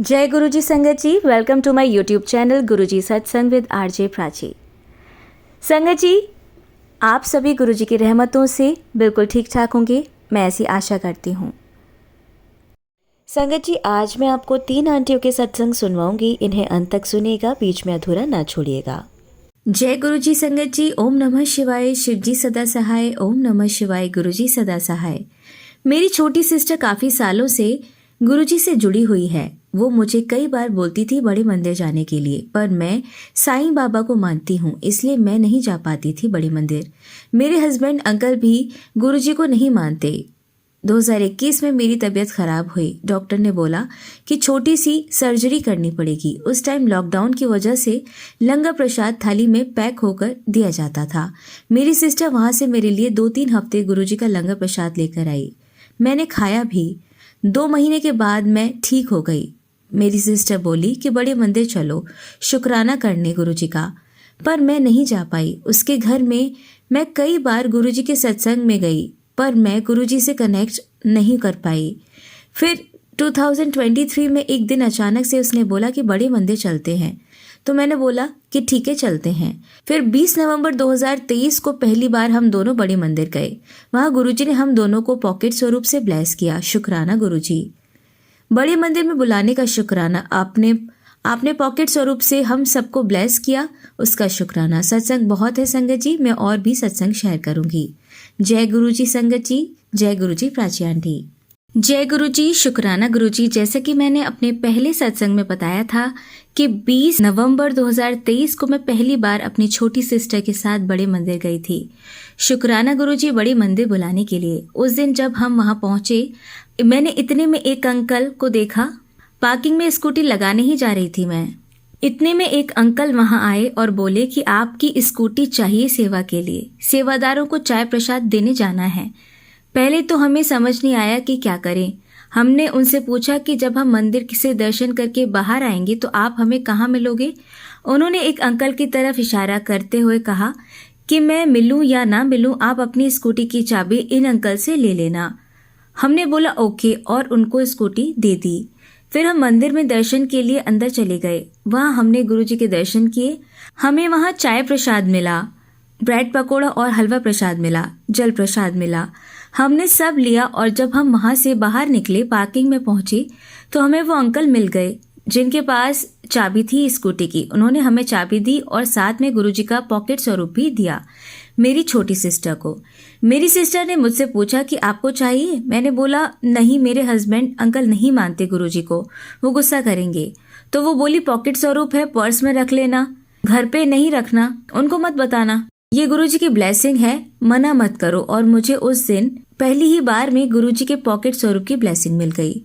जय गुरुजी संगत जी, welcome to my YouTube channel Guruji सत्संग विद आरजे प्राची। संगत जी, आप सभी गुरुजी की रहमतों से बिल्कुल ठीक ठाक होंगे, मैं ऐसी आशा करती हूँ। संगत जी, आज मैं आपको 3 आंटियों के सत्संग सुनवाऊंगी, इन्हें अंत तक सुनिएगा, बीच में अधूरा ना छोड़िएगा। जय गुरुजी संगत जी, ओम नमः शिवाय, शिव जी सदा सहाय, ओम नमः शिवाय, गुरुजी सदा सहाय। मेरी छोटी सिस्टर काफ़ी सालों से गुरुजी से जुड़ी हुई है। वो मुझे कई बार बोलती थी बड़े मंदिर जाने के लिए, पर मैं साईं बाबा को मानती हूँ, इसलिए मैं नहीं जा पाती थी बड़े मंदिर। मेरे हस्बैंड अंकल भी गुरुजी को नहीं मानते। 2021 में मेरी तबीयत खराब हुई। डॉक्टर ने बोला कि छोटी सी सर्जरी करनी पड़ेगी। उस टाइम लॉकडाउन की वजह से लंगर प्रसाद थाली में पैक होकर दिया जाता था। मेरी सिस्टर वहां से मेरे लिए 2-3 हफ्ते गुरुजी का लंगर प्रसाद लेकर आई। मैंने खाया भी। 2 महीने के बाद मैं ठीक हो गई। मेरी सिस्टर बोली कि बड़े मंदिर चलो शुक्राना करने गुरुजी का, पर मैं नहीं जा पाई। उसके घर में मैं कई बार गुरुजी के सत्संग में गई, पर मैं गुरुजी से कनेक्ट नहीं कर पाई। फिर 2023 में एक दिन अचानक से उसने बोला कि बड़े मंदिर चलते हैं, तो मैंने बोला कि ठीक है चलते हैं। फिर 20 नवंबर 2023 को पहली बार हम दोनों बड़े मंदिर गए। वहाँ गुरुजी ने हम दोनों को पॉकेट स्वरूप से ब्लेस किया। शुक्राना गुरुजी। बड़े मंदिर में बुलाने का शुक्राना। आपने पॉकेट स्वरूप से हम सबको ब्लेस किया, उसका शुक्राना। सत्संग बहुत है संगत जी, मैं और भी सत्संग शेयर करूंगी। जय गुरुजी संगत जी, जय गुरुजी प्राची आंटी। जय गुरुजी, शुक्राना गुरुजी। जैसे कि मैंने अपने पहले सत्संग में बताया था कि 20 नवंबर 2023 को मैं पहली बार अपनी छोटी सिस्टर के साथ बड़े मंदिर गई थी। शुक्राना गुरुजी बड़े मंदिर बुलाने के लिए। उस दिन जब हम वहां पहुंचे, मैंने इतने में एक अंकल को देखा। पार्किंग में स्कूटी लगाने ही जा रही थी मैं। इतने में एक अंकल वहां आए और बोले कि आपकी स्कूटी चाहिए सेवा के लिए, सेवादारों को चाय प्रसाद देने जाना है। पहले तो हमें समझ नहीं आया कि क्या करें। हमने उनसे पूछा कि जब हम मंदिर से दर्शन करके बाहर आएंगे तो आप हमें कहाँ मिलोगे। उन्होंने एक अंकल की तरफ इशारा करते हुए कहा कि मैं मिलूं या ना मिलूं, आप अपनी स्कूटी की चाबी इन अंकल से ले लेना। हमने बोला ओके और उनको स्कूटी दे दी। फिर हम मंदिर में दर्शन के लिए अंदर चले गए। वहां हमने गुरुजी के दर्शन किए। हमें वहां चाय प्रसाद मिला, ब्रेड पकोड़ा और हलवा प्रसाद मिला, जल प्रसाद मिला। हमने सब लिया और जब हम वहां से बाहर निकले, पार्किंग में पहुंचे, तो हमें वो अंकल मिल गए जिनके पास चाबी थी स्कूटी की। उन्होंने हमें चाबी दी और साथ में गुरुजी का पॉकेट स्वरूप भी दिया मेरी छोटी सिस्टर को। मेरी सिस्टर ने मुझसे पूछा कि आपको चाहिए। मैंने बोला नहीं, मेरे हस्बैंड अंकल नहीं मानते गुरुजी को, वो गुस्सा करेंगे। तो वो बोली पॉकेट स्वरूप है, पर्स में रख लेना, घर पे नहीं रखना, उनको मत बताना, ये गुरुजी की ब्लेसिंग है, मना मत करो। और मुझे उस दिन पहली ही बार में गुरुजी के पॉकेट स्वरूप की ब्लेसिंग मिल गई।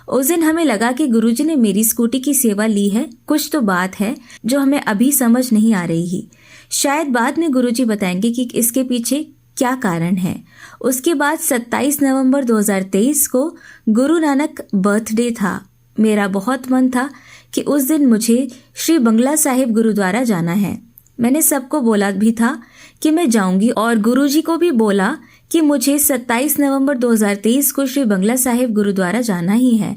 उस दिन हमें लगा कि गुरुजी ने मेरी स्कूटी की सेवा ली है। कुछ तो बात है जो हमें अभी समझ नहीं आ रही ही। शायद बाद में गुरुजी बताएंगे कि इसके पीछे क्या कारण है। उसके बाद 27 नवंबर 2023 को गुरु नानक बर्थडे था। मेरा बहुत मन था कि उस दिन मुझे श्री बंगला साहिब गुरुद्वारा जाना है। मैंने सबको बोला भी था कि मैं जाऊंगी और गुरुजी को भी बोला कि मुझे 27 नवंबर 2023 को श्री बंगला साहिब गुरुद्वारा जाना ही है।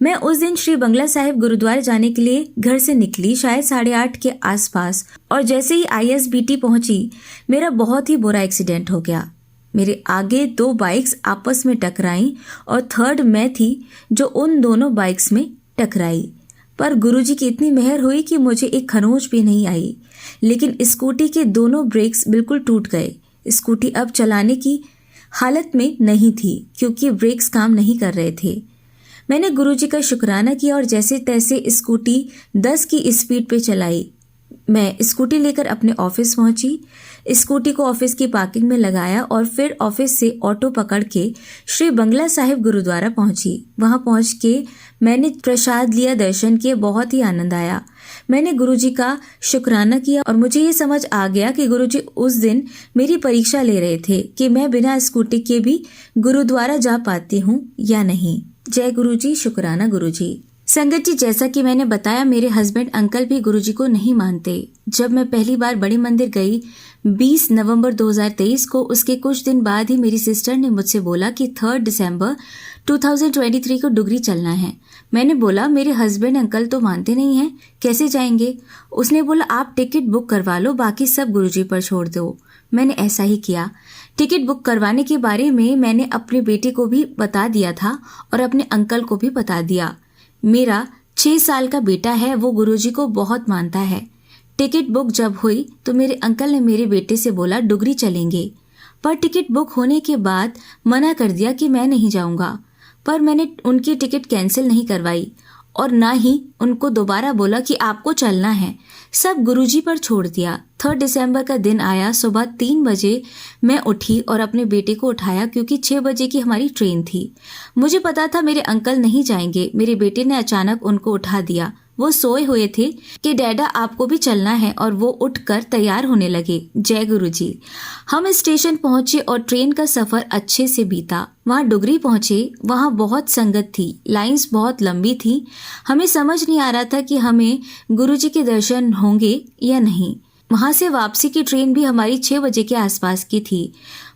मैं उस दिन श्री बंगला साहिब गुरुद्वारा जाने के लिए घर से निकली शायद 8:30 के आसपास, और जैसे ही ISBT पहुंची, मेरा बहुत ही बुरा एक्सीडेंट हो गया। मेरे आगे 2 बाइक्स आपस में टकराई और थर्ड मैं थी जो उन दोनों बाइक्स में टकराई। पर गुरुजी की इतनी मेहर हुई कि मुझे एक खरोंच भी नहीं आई, लेकिन स्कूटी के दोनों ब्रेक्स बिल्कुल टूट गए। स्कूटी अब चलाने की हालत में नहीं थी क्योंकि ब्रेक्स काम नहीं कर रहे थे। मैंने गुरुजी का शुक्राना किया और जैसे तैसे स्कूटी 10 की स्पीड पे चलाई। मैं स्कूटी लेकर अपने ऑफिस पहुंची। स्कूटी को ऑफिस की पार्किंग में लगाया और फिर ऑफिस से ऑटो पकड़ के श्री बंगला साहिब गुरुद्वारा पहुंची। वहां पहुंच के मैंने प्रसाद लिया, दर्शन किए, बहुत ही आनंद आया। मैंने गुरुजी का शुक्राना किया और मुझे ये समझ आ गया कि गुरुजी उस दिन मेरी परीक्षा ले रहे थे कि मैं बिना स्कूटी के भी गुरुद्वारा जा पाती हूँ या नहीं। जय गुरुजी, शुक्राना गुरुजी। संगत जी, जैसा कि मैंने बताया, मेरे हस्बैंड अंकल भी गुरुजी को नहीं मानते। जब मैं पहली बार बड़े मंदिर गई 20 नवंबर 2023 को, उसके कुछ दिन बाद ही मेरी सिस्टर ने मुझसे बोला कि 3 दिसंबर 2023 को डुगरी चलना है। मैंने बोला मेरे हस्बैंड अंकल तो मानते नहीं हैं, कैसे जाएंगे? उसने बोला आप टिकट बुक करवा लो, बाकी सब गुरुजी पर छोड़ दो। मैंने ऐसा ही किया। टिकट बुक करवाने के बारे में मैंने अपने बेटे को भी बता दिया था और अपने अंकल को भी बता दिया। मेरा 6 साल का बेटा है, वो गुरुजी को बहुत मानता है। टिकट बुक जब हुई तो मेरे अंकल ने मेरे बेटे से बोला डुगरी चलेंगे, पर टिकट बुक होने के बाद मना कर दिया कि मैं नहीं जाऊंगा। पर मैंने उनकी टिकट कैंसिल नहीं करवाई और ना ही उनको दोबारा बोला कि आपको चलना है। सब गुरुजी पर छोड़ दिया। 3 दिसंबर का दिन आया। सुबह 3 बजे मैं उठी और अपने बेटे को उठाया क्योंकि 6 बजे की हमारी ट्रेन थी। मुझे पता था मेरे अंकल नहीं जाएंगे। मेरे बेटे ने अचानक उनको उठा दिया। वो सोए हुए थे कि डैडा आपको भी चलना है, और वो उठकर तैयार होने लगे। जय गुरुजी। हम स्टेशन पहुंचे और ट्रेन का सफर अच्छे से बीता। वहां डुगरी पहुंचे। वहां बहुत संगत थी, लाइंस बहुत लंबी थी। हमें समझ नहीं आ रहा था कि हमें गुरुजी के दर्शन होंगे या नहीं। वहां से वापसी की ट्रेन भी हमारी 6 बजे के आसपास की थी।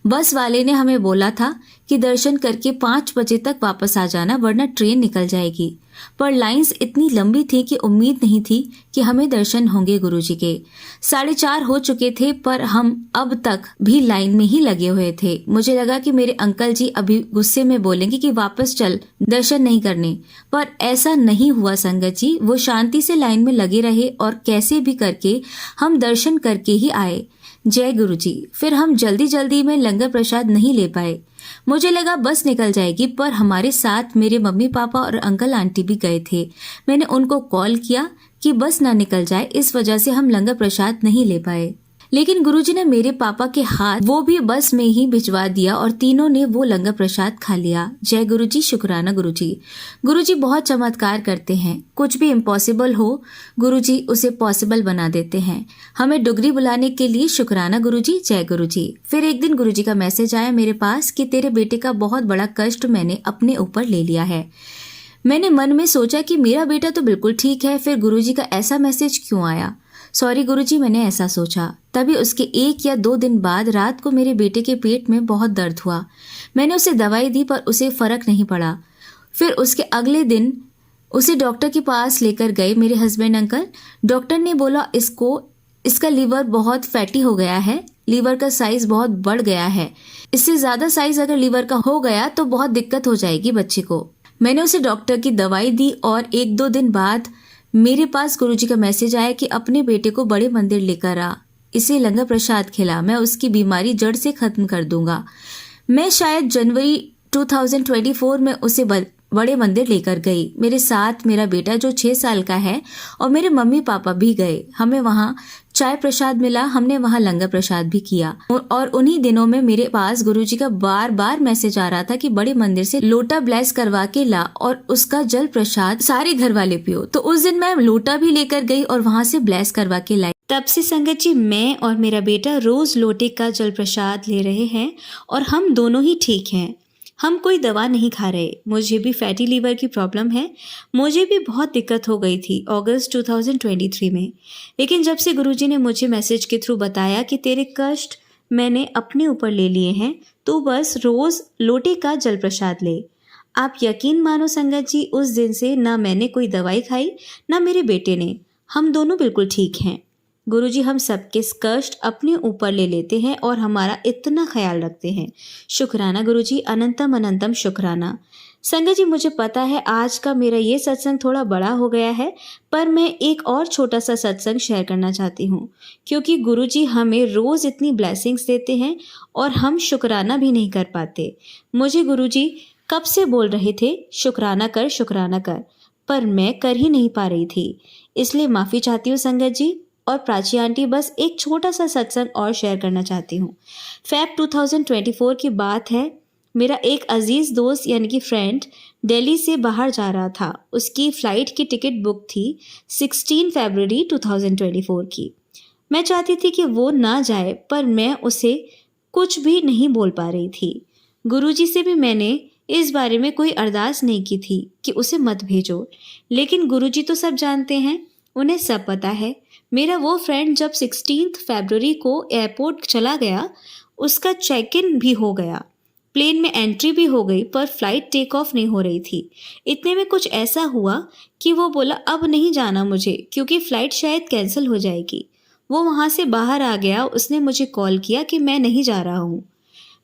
बस वाले ने हमें बोला था कि दर्शन करके 5 बजे तक वापस आ जाना, वरना ट्रेन निकल जाएगी। पर लाइंस इतनी लंबी थी कि उम्मीद नहीं थी कि हमें दर्शन होंगे गुरुजी के। 4:30 हो चुके थे, पर हम अब तक भी लाइन में ही लगे हुए थे। मुझे लगा कि मेरे अंकल जी अभी गुस्से में बोलेंगे कि वापस चल, दर्शन नहीं करने, पर ऐसा नहीं हुआ संगत जी। वो शांति से लाइन में लगे रहे और कैसे भी करके हम दर्शन करके ही आए। जय गुरुजी। फिर हम जल्दी जल्दी में लंगर प्रसाद नहीं ले पाए। मुझे लगा बस निकल जाएगी, पर हमारे साथ मेरे मम्मी पापा और अंकल आंटी भी गए थे। मैंने उनको कॉल किया कि बस ना निकल जाए, इस वजह से हम लंगर प्रसाद नहीं ले पाए। लेकिन गुरुजी ने मेरे पापा के हाथ वो भी बस में ही भिजवा दिया और तीनों ने वो लंगर प्रसाद खा लिया। जय गुरुजी। शुक्राना गुरुजी। गुरुजी बहुत चमत्कार करते हैं। कुछ भी इम्पॉसिबल हो गुरुजी उसे पॉसिबल बना देते हैं। हमें डुगरी बुलाने के लिए शुक्राना गुरुजी। जय गुरुजी। फिर एक दिन गुरुजी का मैसेज आया मेरे पास कि तेरे बेटे का बहुत बड़ा कष्ट मैंने अपने ऊपर ले लिया है। मैंने मन में सोचा कि मेरा बेटा तो बिल्कुल ठीक है, फिर गुरुजी का ऐसा मैसेज क्यों आया? सॉरी गुरुजी, मैंने ऐसा सोचा। तभी उसके 1 या 2 दिन बाद रात को मेरे बेटे के पेट में बहुत दर्द हुआ। मैंने उसे दवाई दी पर उसे फर्क नहीं पड़ा। फिर उसके अगले दिन उसे डॉक्टर के पास लेकर गए मेरे हस्बैंड अंकल। डॉक्टर ने बोला इसका लीवर बहुत फैटी हो गया है, लीवर का साइज बहुत बढ़ गया है। इससे ज्यादा साइज अगर लीवर का हो गया तो बहुत दिक्कत हो जाएगी बच्चे को। मैंने उसे डॉक्टर की दवाई दी और 1-2 दिन बाद मेरे पास गुरुजी का मैसेज आया कि अपने बेटे को बड़े मंदिर लेकर आ, इसे लंगर प्रसाद खिला, मैं उसकी बीमारी जड़ से खत्म कर दूंगा। मैं शायद जनवरी 2024 में उसे बड़े मंदिर लेकर गई। मेरे साथ मेरा बेटा जो 6 साल का है और मेरे मम्मी पापा भी गए। हमें वहाँ चाय प्रसाद मिला, हमने वहाँ लंगर प्रसाद भी किया। और उन्हीं दिनों में मेरे पास गुरुजी का बार बार मैसेज आ रहा था कि बड़े मंदिर से लोटा ब्लेस करवा के ला और उसका जल प्रसाद सारे घर वाले पियो। तो उस दिन मैं लोटा भी लेकर गई और वहाँ से ब्लेस करवा के लाई। तब से संगत जी मैं और मेरा बेटा रोज लोटे का जल प्रसाद ले रहे हैं और हम दोनों ही ठीक हैं। हम कोई दवा नहीं खा रहे। मुझे भी फैटी लीवर की प्रॉब्लम है। मुझे भी बहुत दिक्कत हो गई थी अगस्त 2023 में। लेकिन जब से गुरुजी ने मुझे मैसेज के थ्रू बताया कि तेरे कष्ट मैंने अपने ऊपर ले लिए हैं, तो बस रोज़ लोटे का जल प्रसाद ले। आप यकीन मानो संगत जी, उस दिन से ना मैंने कोई दवाई खाई ना मेरे बेटे ने। हम दोनों बिल्कुल ठीक हैं। गुरुजी हम सबके कष्ट अपने ऊपर ले लेते हैं और हमारा इतना ख्याल रखते हैं। शुक्राना गुरुजी, अनंतम अनंतम शुक्राना। संगत जी मुझे पता है आज का मेरा ये सत्संग थोड़ा बड़ा हो गया है, पर मैं एक और छोटा सा सत्संग शेयर करना चाहती हूँ, क्योंकि गुरुजी हमें रोज़ इतनी ब्लेसिंग्स देते हैं और हम शुक्राना भी नहीं कर पाते। मुझे गुरुजी कब से बोल रहे थे शुक्राना कर, पर मैं कर ही नहीं पा रही थी। इसलिए माफ़ी चाहती हूँ संगत जी। और प्राची आंटी, बस एक छोटा सा सत्संग और शेयर करना चाहती हूँ। फेब 2024 की बात है। मेरा एक अजीज़ दोस्त यानी कि फ्रेंड दिल्ली से बाहर जा रहा था। उसकी फ़्लाइट की टिकट बुक थी 16 फरवरी 2024 की। मैं चाहती थी कि वो ना जाए, पर मैं उसे कुछ भी नहीं बोल पा रही थी। गुरुजी से भी मैंने इस बारे में कोई अरदास नहीं की थी कि उसे मत भेजो, लेकिन गुरुजी तो सब जानते हैं, उन्हें सब पता है। मेरा वो फ्रेंड जब 16 फरवरी को एयरपोर्ट चला गया, उसका चेक इन भी हो गया। प्लेन में एंट्री भी हो गई पर फ्लाइट टेक ऑफ नहीं हो रही थी। इतने में कुछ ऐसा हुआ कि वो बोला अब नहीं जाना मुझे, क्योंकि फ़्लाइट शायद कैंसिल हो जाएगी। वो वहाँ से बाहर आ गया। उसने मुझे कॉल किया कि मैं नहीं जा रहा हूँ।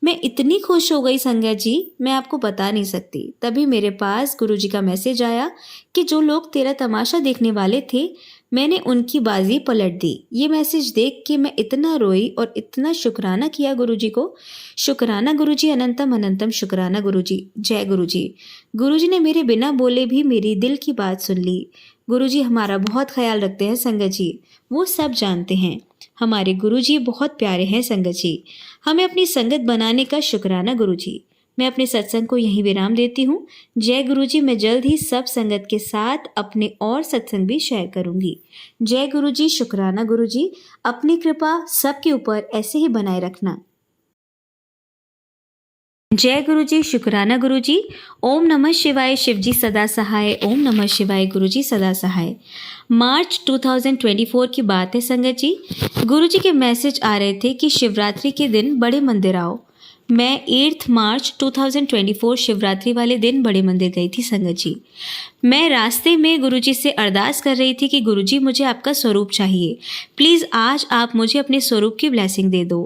मैं इतनी खुश हो गई संगत जी, मैं आपको बता नहीं सकती। तभी मेरे पास गुरुजी का मैसेज आया कि जो लोग तेरा तमाशा देखने वाले थे, मैंने उनकी बाजी पलट दी। ये मैसेज देख के मैं इतना रोई और इतना शुक्राना किया गुरुजी को। शुक्राना गुरुजी, अनंतम अनंतम शुक्राना गुरुजी। जय गुरुजी। गुरुजी ने मेरे बिना बोले भी मेरी दिल की बात सुन ली। गुरुजी हमारा बहुत ख्याल रखते हैं संगत जी, वो सब जानते हैं। हमारे गुरुजी बहुत प्यारे हैं संगत जी। हमें अपनी संगत बनाने का शुक्राना गुरुजी। मैं अपने सत्संग को यहीं विराम देती हूँ। जय गुरुजी। मैं जल्द ही सब संगत के साथ अपने और सत्संग भी शेयर करूंगी। जय गुरुजी। शुक्राना गुरुजी। अपनी कृपा सबके ऊपर ऐसे ही बनाए रखना। जय गुरुजी। शुक्राना गुरुजी। ओम नमः शिवाय। शिवजी सदा सहाय। ओम नमः शिवाय। गुरुजी सदा सहाय। मार्च 2024 की बात है संगत जी। गुरुजी के मैसेज आ रहे थे कि शिवरात्रि के दिन बड़े मंदिर आओ। मैं 8 मार्च 2024 शिवरात्रि वाले दिन बड़े मंदिर गई थी संगत जी। मैं रास्ते में गुरुजी से अरदास कर रही थी कि गुरुजी मुझे आपका स्वरूप चाहिए, प्लीज़ आज आप मुझे अपने स्वरूप की ब्लेसिंग दे दो।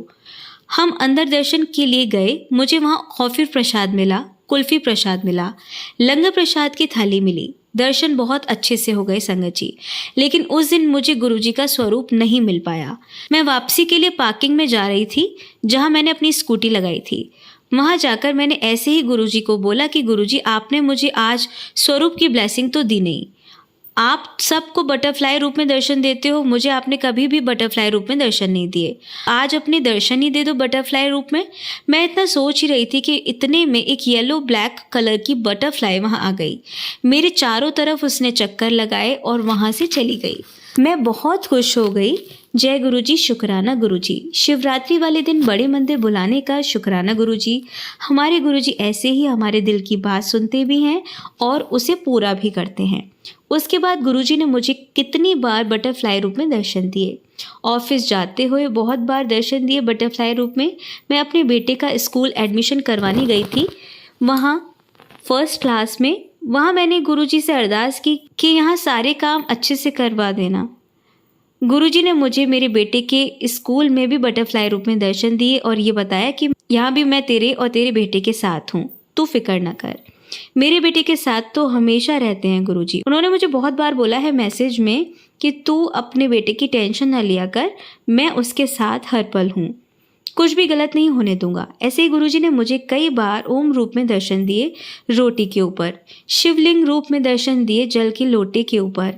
हम अंदर दर्शन के लिए गए। मुझे वहाँ कॉफ़ी प्रसाद मिला, कुल्फ़ी प्रसाद मिला, लंगर प्रसाद की थाली मिली। दर्शन बहुत अच्छे से हो गए संगत जी, लेकिन उस दिन मुझे गुरुजी का स्वरूप नहीं मिल पाया। मैं वापसी के लिए पार्किंग में जा रही थी जहाँ मैंने अपनी स्कूटी लगाई थी। वहाँ जाकर मैंने ऐसे ही गुरुजी को बोला कि गुरुजी आपने मुझे आज स्वरूप की ब्लेसिंग तो दी नहीं, आप सबको बटरफ्लाई रूप में दर्शन देते हो, मुझे आपने कभी भी बटरफ्लाई रूप में दर्शन नहीं दिए, आज अपने दर्शन ही दे दो बटरफ्लाई रूप में। मैं इतना सोच ही रही थी कि इतने में एक येलो ब्लैक कलर की बटरफ्लाई वहाँ आ गई। मेरे चारों तरफ उसने चक्कर लगाए और वहाँ से चली गई। मैं बहुत खुश हो गई। जय गुरुजी। शुक्राना गुरुजी। शिवरात्रि वाले दिन बड़े मंदिर बुलाने का शुक्राना गुरुजी। हमारे गुरुजी ऐसे ही हमारे दिल की बात सुनते भी हैं और उसे पूरा भी करते हैं। उसके बाद गुरुजी ने मुझे कितनी बार बटरफ्लाई रूप में दर्शन दिए। ऑफिस जाते हुए बहुत बार दर्शन दिए बटरफ्लाई रूप में। मैं अपने बेटे का स्कूल एडमिशन करवाने गई थी, वहाँ फर्स्ट क्लास में। वहाँ मैंने गुरुजी से अरदास की कि यहाँ सारे काम अच्छे से करवा देना। गुरुजी ने मुझे मेरे बेटे के स्कूल में भी बटरफ्लाई रूप में दर्शन दिए और ये बताया कि यहाँ भी मैं तेरे और तेरे बेटे के साथ हूँ, तू फिक्र ना कर। मेरे बेटे के साथ तो हमेशा रहते हैं गुरुजी। उन्होंने मुझे बहुत बार बोला है मैसेज में कि तू अपने बेटे की टेंशन ना लिया कर, मैं उसके साथ हर पल हूँ, कुछ भी गलत नहीं होने दूंगा। ऐसे ही गुरुजी ने मुझे कई बार ओम रूप में दर्शन दिए रोटी के ऊपर, शिवलिंग रूप में दर्शन दिए जल के लोटे के ऊपर।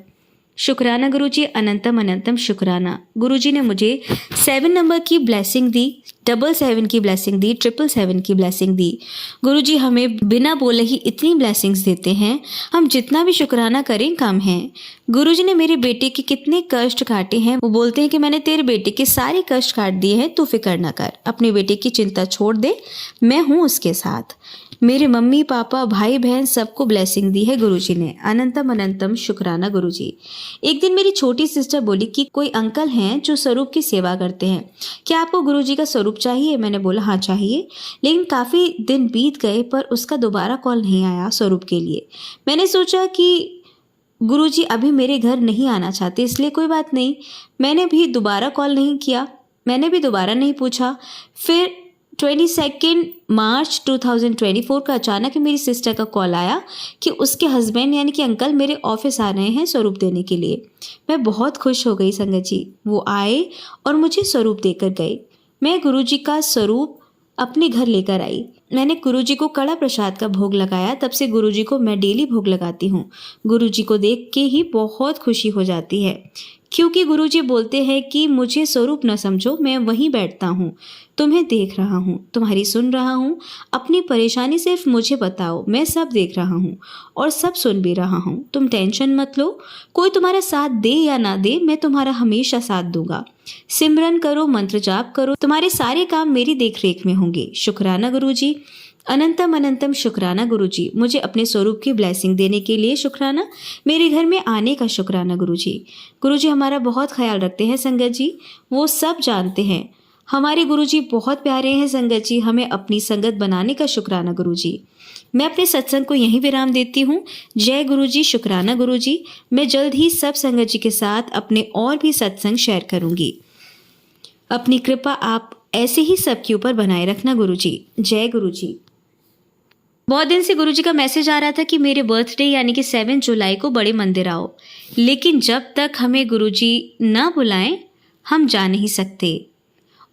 शुक्राना गुरुजी। अनंतम अनंतम शुक्राना। गुरुजी ने मुझे 7 नंबर की ब्लेसिंग दी, 777 की ब्लेसिंग दी, 777 की ब्लेसिंग दी। गुरुजी हमें बिना बोले ही इतनी ब्लेसिंग्स देते हैं, हम जितना भी शुक्राना करें कम है। गुरुजी ने मेरे बेटे के कितने कष्ट काटे हैं। वो बोलते हैं कि मैंने तेरे बेटे के सारे कष्ट काट दिए हैं, तू फिक्र ना कर, अपने बेटे की चिंता छोड़ दे, मैं हूँ उसके साथ। मेरे मम्मी पापा भाई बहन सबको ब्लेसिंग दी है गुरुजी ने। अनंतम अनंतम शुक्राना गुरुजी। एक दिन मेरी छोटी सिस्टर बोली कि कोई अंकल हैं जो स्वरूप की सेवा करते हैं, क्या आपको गुरुजी का स्वरूप चाहिए? मैंने बोला हाँ चाहिए, लेकिन काफ़ी दिन बीत गए पर उसका दोबारा कॉल नहीं आया स्वरूप के लिए। मैंने सोचा कि गुरुजी अभी मेरे घर नहीं आना चाहते, इसलिए कोई बात नहीं। मैंने भी दोबारा कॉल नहीं किया, मैंने भी दोबारा नहीं पूछा। फिर 22 मार्च 2024 का अचानक मेरी सिस्टर का कॉल आया कि उसके हस्बैंड यानी कि अंकल मेरे ऑफिस आ रहे हैं स्वरूप देने के लिए। मैं बहुत खुश हो गई संगत जी। वो आए और मुझे स्वरूप देकर गए। मैं गुरुजी का स्वरूप अपने घर लेकर आई। मैंने गुरुजी को कड़ा प्रसाद का भोग लगाया। तब से गुरुजी को मैं डेली भोग लगाती हूँ। गुरुजी को देख के ही बहुत खुशी हो जाती है, क्योंकि गुरुजी बोलते हैं कि मुझे स्वरूप न समझो, मैं वहीं बैठता हूँ, तुम्हें देख रहा हूँ, तुम्हारी सुन रहा हूँ, अपनी परेशानी सिर्फ मुझे बताओ, मैं सब देख रहा हूँ और सब सुन भी रहा हूँ, तुम टेंशन मत लो, कोई तुम्हारा साथ दे या ना दे, मैं तुम्हारा हमेशा साथ दूंगा। सिमरन करो, मंत्र जाप करो, तुम्हारे सारे काम मेरी देखरेख में होंगे। शुक्राना गुरुजी। अनंतम अनंतम शुक्राना गुरुजी। मुझे अपने स्वरूप की ब्लेसिंग देने के लिए शुक्राना, मेरे घर में आने का शुक्राना गुरुजी। गुरुजी हमारा बहुत ख्याल रखते हैं संगत जी, वो सब जानते हैं। हमारे गुरुजी बहुत प्यारे हैं संगत जी, हमें अपनी संगत बनाने का शुक्राना गुरुजी। मैं अपने सत्संग को यहीं विराम देती हूँ। जय गुरुजी, शुक्राना गुरुजी। मैं जल्द ही सब संगत जी के साथ अपने और भी सत्संग शेयर करूँगी। अपनी कृपा आप ऐसे ही सबके ऊपर बनाए रखना गुरुजी। जय गुरुजी। बहुत दिन से गुरुजी का मैसेज आ रहा था कि मेरे बर्थडे यानी कि 7 जुलाई को बड़े मंदिर आओ, लेकिन जब तक हमें गुरुजी ना बुलाएं हम जा नहीं सकते।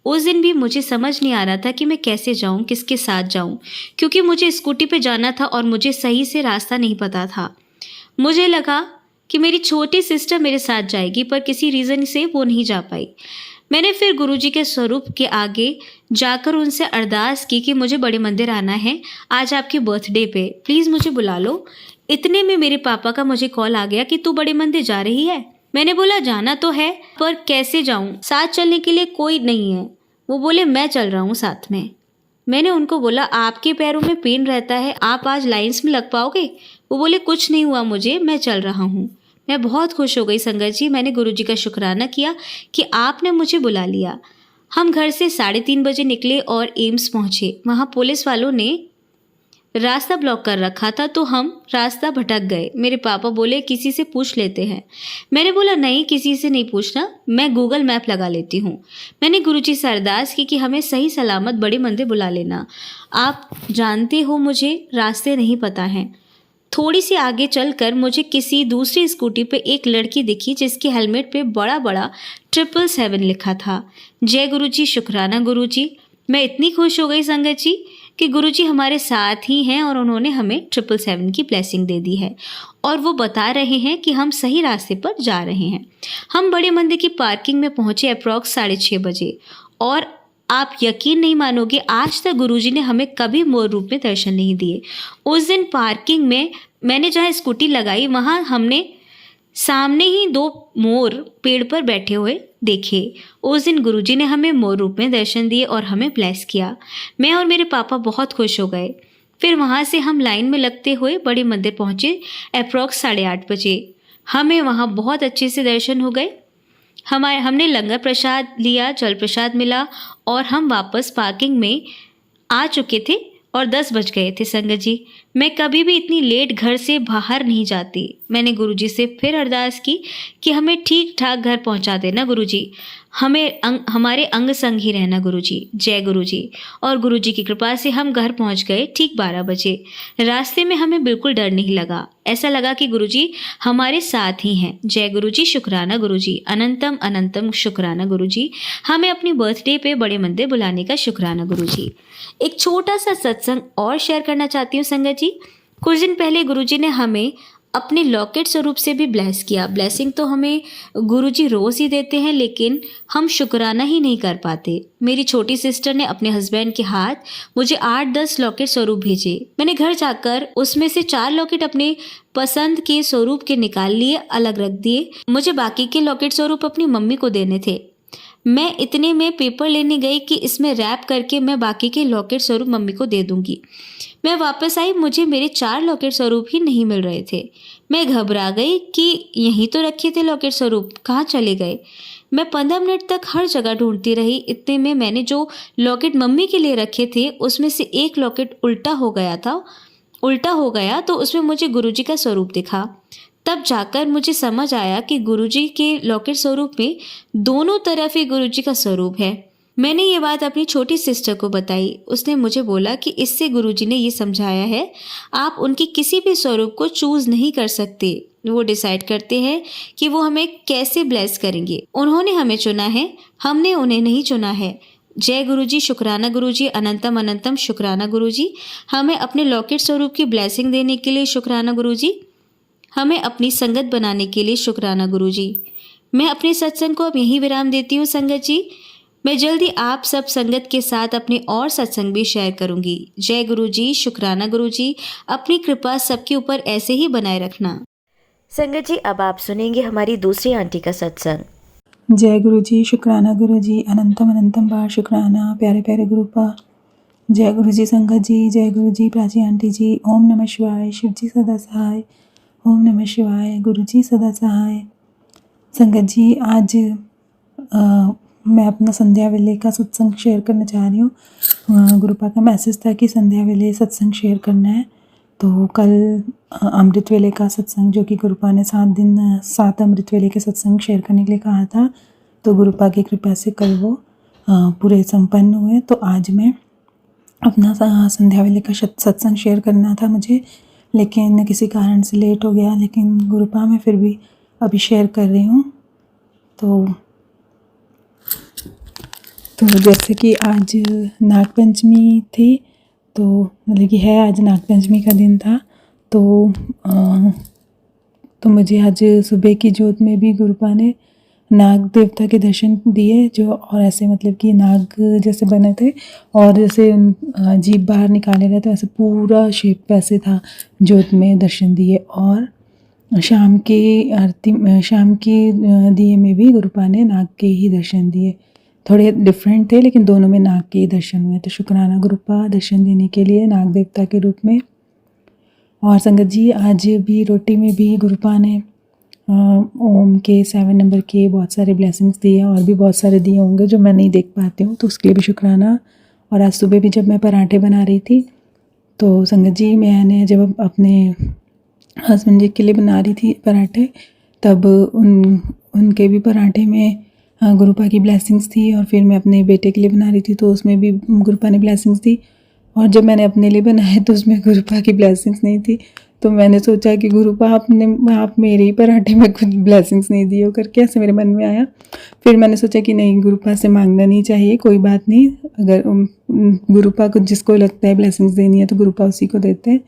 उस दिन भी मुझे समझ नहीं आ रहा था कि मैं कैसे जाऊं, किसके साथ जाऊं, क्योंकि मुझे स्कूटी पे जाना था और मुझे सही से रास्ता नहीं पता था। मुझे लगा कि मेरी छोटी सिस्टर मेरे साथ जाएगी, पर किसी रीज़न से वो नहीं जा पाई। मैंने फिर गुरुजी के स्वरूप के आगे जाकर उनसे अरदास की कि मुझे बड़े मंदिर आना है आज आपके बर्थडे पे, प्लीज़ मुझे बुला लो। इतने में मेरे पापा का मुझे कॉल आ गया कि तू बड़े मंदिर जा रही है। मैंने बोला जाना तो है, पर कैसे जाऊं, साथ चलने के लिए कोई नहीं है। वो बोले मैं चल रहा हूँ साथ में। मैंने उनको बोला आपके पैरों में पेन रहता है, आप आज लाइंस में लग पाओगे? वो बोले कुछ नहीं हुआ मुझे, मैं चल रहा हूँ। मैं बहुत खुश हो गई संगत जी। मैंने गुरुजी का शुक्राना किया कि आपने मुझे बुला लिया। हम घर से 3:30 बजे निकले और एम्स पहुँचे। वहाँ पुलिस वालों ने रास्ता ब्लॉक कर रखा था तो हम रास्ता भटक गए। मेरे पापा बोले किसी से पूछ लेते हैं। मैंने बोला नहीं, किसी से नहीं पूछना, मैं गूगल मैप लगा लेती हूँ। मैंने गुरुजी से अरदास की कि हमें सही सलामत बड़े मंदिर बुला लेना। आप जानते हो मुझे रास्ते नहीं पता हैं। थोड़ी सी आगे चलकर मुझे किसी दूसरी स्कूटी पे एक लड़की दिखी जिसके हेलमेट पे बड़ा बड़ा 777 लिखा था। जय गुरुजी, शुक्राना गुरुजी। मैं इतनी खुश हो गई संगत जी कि गुरुजी हमारे साथ ही हैं और उन्होंने हमें 777 की ब्लेसिंग दे दी है और वो बता रहे हैं कि हम सही रास्ते पर जा रहे हैं। हम बड़े मंदिर की पार्किंग में पहुंचे अप्रॉक्स 6:30 बजे और आप यकीन नहीं मानोगे, आज तक गुरुजी ने हमें कभी मोर रूप में दर्शन नहीं दिए। उस दिन पार्किंग में मैंने जहाँ स्कूटी लगाई वहाँ हमने सामने ही 2 मोर पेड़ पर बैठे हुए देखे। उस दिन गुरुजी ने हमें मोर रूप में दर्शन दिए और हमें ब्लेस किया। मैं और मेरे पापा बहुत खुश हो गए। फिर वहाँ से हम लाइन में लगते हुए बड़े मंदिर पहुँचे अप्रॉक्स 8:30 बजे। हमें वहाँ बहुत अच्छे से दर्शन हो गए। हमने लंगर प्रसाद लिया, जल प्रसाद मिला और हम वापस पार्किंग में आ चुके थे और 10 बज गए थे संगत जी। मैं कभी भी इतनी लेट घर से बाहर नहीं जाती। मैंने गुरुजी से फिर अरदास की कि हमें ठीक ठाक घर पहुंचा देना गुरुजी, हमारे अंग संग ही रहना गुरुजी। जय गुरुजी। और गुरुजी की कृपा से हम घर पहुंच गए ठीक 12 बजे। रास्ते में हमें बिल्कुल डर नहीं लगा, ऐसा लगा कि गुरुजी हमारे साथ ही हैं। जय गुरुजी, शुक्राना गुरुजी। अनंतम अनंतम शुक्राना गुरुजी। हमें अपनी बर्थडे पे बड़े मंदिर बुलाने का शुक्राना गुरुजी। एक छोटा सा सत्संग और शेयर करना चाहती हूँ संगत जी। कुछ दिन पहले गुरुजी ने हमें अपने लॉकेट स्वरूप से भी ब्लेस किया। ब्लेसिंग तो हमें गुरुजी रोज़ ही देते हैं, लेकिन हम शुक्राना ही नहीं कर पाते। मेरी छोटी सिस्टर ने अपने हस्बैंड के हाथ मुझे 8-10 लॉकेट स्वरूप भेजे। मैंने घर जाकर उसमें से 4 लॉकेट अपने पसंद के स्वरूप के निकाल लिए, अलग रख दिए। मुझे बाकी के लॉकेट स्वरूप अपनी मम्मी को देने थे। मैं इतने में पेपर लेने गई कि इसमें रैप करके मैं बाकी के लॉकेट स्वरूप मम्मी को दे दूंगी। मैं वापस आई, मुझे मेरे 4 लॉकेट स्वरूप ही नहीं मिल रहे थे। मैं घबरा गई कि यहीं तो रखे थे लॉकेट स्वरूप, कहाँ चले गए। मैं 15 मिनट तक हर जगह ढूंढती रही। इतने में मैंने जो लॉकेट मम्मी के लिए रखे थे उसमें से एक लॉकेट उल्टा हो गया तो उसमें मुझे गुरुजी का स्वरूप दिखा। तब जाकर मुझे समझ आया कि गुरुजी के लॉकेट स्वरूप में दोनों तरफ ही गुरुजी का स्वरूप है। मैंने ये बात अपनी छोटी सिस्टर को बताई। उसने मुझे बोला कि इससे गुरुजी ने ये समझाया है, आप उनकी किसी भी स्वरूप को चूज नहीं कर सकते, वो डिसाइड करते हैं कि वो हमें कैसे ब्लेस करेंगे। उन्होंने हमें चुना है, हमने उन्हें नहीं चुना है। जय गुरुजी, शुक्राना गुरुजी। अनंतम अनंतम शुक्राना गुरुजी। हमें अपने लॉकेट स्वरूप की ब्लेसिंग देने के लिए शुक्राना गुरुजी। हमें अपनी संगत बनाने के लिए शुक्राना गुरुजी। मैं अपने सत्संग को अब यहीं विराम देती हूँ संगत जी। मैं जल्दी आप सब संगत के साथ अपने और सत्संग भी शेयर करूंगी। जय गुरुजी, शुक्राना गुरुजी। अपनी कृपा सबके ऊपर ऐसे ही बनाए रखना। संगत जी, अब आप सुनेंगे हमारी दूसरी आंटी का सत्संग। जय गुरुजी, शुक्राना गुरुजी। अनंतम अनंतम बार शुक्राना प्यारे प्यारे गुरुपा। जय गुरुजी संगत जी, जय गुरुजी प्राची आंटी जी। ओम नमः शिवाय। शिवजी सदा सहाय। ओम नमः शिवाय। गुरुजी सदा सहाय। संगत जी, आज मैं अपना संध्या वेले का सत्संग शेयर करना चाह रही हूँ। गुरुपा का मैसेज था कि संध्या वेले सत्संग शेयर करना है। तो कल अमृत वेले का सत्संग, जो कि गुरुपा ने 7 अमृत वेले के सत्संग शेयर करने के लिए कहा था, तो गुरुपा की कृपा से कल वो पूरे संपन्न हुए। तो आज मैं अपना संध्या वेले का सत्संग शेयर करना था मुझे, लेकिन किसी कारण से लेट हो गया। लेकिन गुरुपा मैं फिर भी अभी शेयर कर रही हूँ। तो जैसे कि आज नागपंचमी थी, तो मतलब कि है आज नागपंचमी का दिन था। तो मुझे आज सुबह की जोत में भी गुरुपा ने नाग देवता के दर्शन दिए, जो और ऐसे मतलब कि नाग जैसे बने थे और जैसे जीभ बाहर निकाले रहे, तो ऐसे पूरा शेप वैसे था जोत में दर्शन दिए। और शाम की दिए में भी गुरुपा ने नाग के ही दर्शन दिए। थोड़े डिफरेंट थे, लेकिन दोनों में नाग के ही दर्शन हुए। तो शुक्राना गुरुपा दर्शन देने के लिए नाग देवता के रूप में। और संगत जी, आज भी रोटी में भी गुरुपा ने ओम के 7 नंबर के बहुत सारे ब्लेसिंग्स दिए, और भी बहुत सारे दिए होंगे जो मैं नहीं देख पाती हूँ, तो उसके लिए भी शुक्राना। और आज सुबह भी जब मैं पराठे बना रही थी, तो संगत जी मैंने जब अपने हस्बैंड जी के लिए बना रही थी पराठे, तब उनके भी पराठे में गुरुपा की ब्लेसिंग्स थी। और फिर मैं अपने बेटे के लिए बना रही थी, तो उसमें भी गुरुपा ने ब्लेसिंग्स दी। और जब मैंने अपने लिए बनाए तो उसमें गुरुपा की ब्लेसिंग्स नहीं थी। तो मैंने सोचा कि गुरुपा आप मेरे ही पराठे में कुछ ब्लेसिंग्स नहीं दिए हो करके, ऐसे मेरे मन में आया। फिर मैंने सोचा कि नहीं, गुरुपा से मांगना नहीं चाहिए, कोई बात नहीं। अगर गुरुपा को जिसको लगता है ब्लेसिंग्स देनी है तो गुरुपा उसी को देते हैं,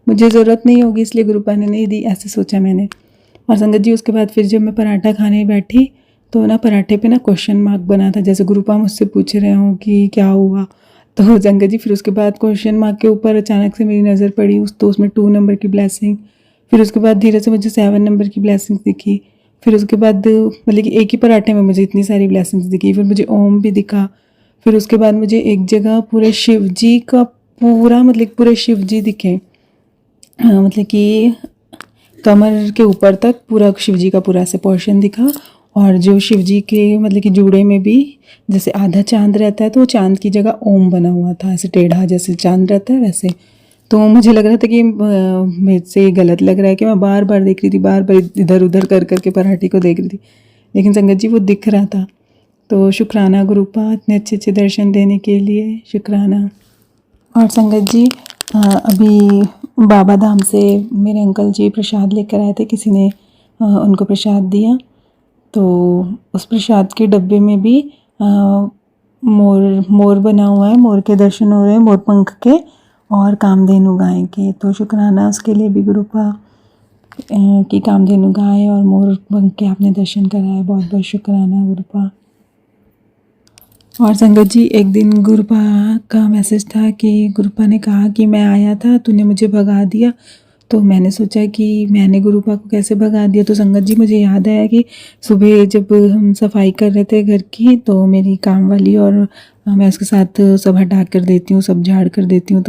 मुझे ज़रूरत नहीं होगी इसलिए गुरुपा ने नहीं दी, ऐसे सोचा मैंने। और संगत जी, उसके बाद फिर जब मैं पराठा खाने बैठी, तो ना पराठे पे ना क्वेश्चन मार्क बना था, जैसे गुरुपा मुझसे पूछ रहे हों कि क्या हुआ। तो संगत जी, फिर उसके बाद क्वेश्चन मार्क के ऊपर अचानक से मेरी नज़र पड़ी, तो उसमें 2 नंबर की ब्लेसिंग। फिर उसके बाद धीरे से मुझे 7 नंबर की ब्लेसिंग दिखी। फिर उसके बाद मतलब कि एक ही पराठे में मुझे इतनी सारी ब्लेसिंग्स दिखी। फिर मुझे ओम भी दिखा। फिर उसके बाद मुझे एक जगह पूरे शिव जी का पूरे शिव जी दिखे, मतलब कि कमर के ऊपर तक पूरा शिव जी का पूरा ऐसे पोर्शन दिखा। और जो शिव जी के मतलब कि जूड़े में भी जैसे आधा चांद रहता है, तो चांद की जगह ओम बना हुआ था, ऐसे टेढ़ा जैसे चांद रहता है वैसे। तो मुझे लग रहा था कि मेरे से गलत लग रहा है कि मैं बार बार देख रही थी, बार बार इधर उधर कर करके पराठे को देख रही थी, लेकिन संगत जी वो दिख रहा था। तो शुक्राना गुरुपा, इतने अच्छे अच्छे दर्शन देने के लिए शुक्राना। और संगत जी, अभी बाबा धाम से मेरे अंकल जी प्रसाद लेकर आए थे, किसी ने उनको प्रसाद दिया। तो उस प्रसाद के डब्बे में भी मोर बना हुआ है, मोर के दर्शन हो रहे हैं, मोर पंख के और कामधेनु गाय के। तो शुक्राना उसके लिए भी गुरुपा की कामधेनु गाय और मोर पंख के आपने दर्शन कराए, बहुत बहुत शुक्राना गुरुपा। और संगत जी, एक दिन गुरुपा का मैसेज था कि गुरुपा ने कहा कि मैं आया था, तूने मुझे भगा दिया। तो मैंने सोचा कि मैंने गुरुपा को कैसे भगा दिया। तो संगत जी, मुझे याद आया कि सुबह जब हम सफाई कर रहे थे घर की, तो मेरी काम वाली और मैं उसके साथ सब हटा कर देती हूँ, सब झाड़ कर देती हूँ।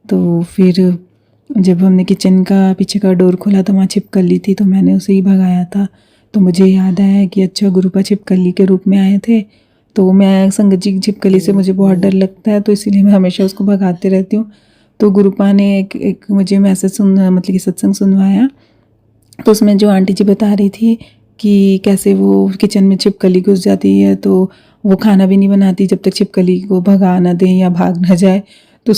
तो फिर जब हमने किचन का पीछे का डोर खोला तो वहाँ छिपकली थी, तो मैंने उसे ही भगाया था। तो मुझे याद आया कि अच्छा, गुरुपा छिपकली के रूप में आए थे। तो मैं संगत जी, छिपकली से मुझे बहुत डर लगता है, तो इसीलिए मैं हमेशा उसको भगाते रहती हूँ। तो गुरुपा ने एक मुझे मैसेज मतलब कि सत्संग सुनवाया। तो उसमें जो आंटी जी बता रही थी कि कैसे वो किचन में छिपकली घुस जाती है, तो वो खाना भी नहीं बनाती जब तक छिपकली को भगा ना दें या भाग ना जाए। तो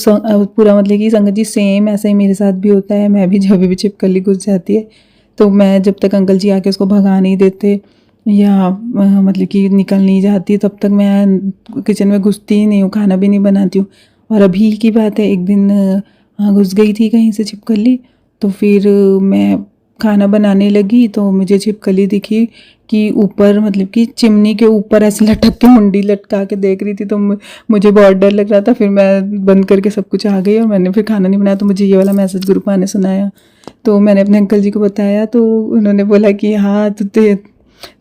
पूरा मतलब कि संगत जी सेम ऐसा ही मेरे साथ भी होता है। मैं भी जब भी छिपकली घुस जाती है, तो मैं जब तक अंकल जी आके उसको भगा नहीं देते या मतलब कि निकल नहीं जाती, तब तक मैं किचन में घुसती ही नहीं हूँ, खाना भी नहीं बनाती हूँ। और अभी की बात है, एक दिन घुस गई थी कहीं से छिपकली। तो फिर मैं खाना बनाने लगी, तो मुझे छिपकली दिखी कि ऊपर मतलब कि चिमनी के ऊपर ऐसे लटक के मुंडी लटका के देख रही थी। तो मुझे बहुत डर लग रहा था। फिर मैं बंद करके सब कुछ आ गई और मैंने फिर खाना नहीं बनाया। तो मुझे ये वाला मैसेज गुरुपा ने सुनाया, तो मैंने अपने अंकल जी को बताया। तो उन्होंने बोला कि हाँ,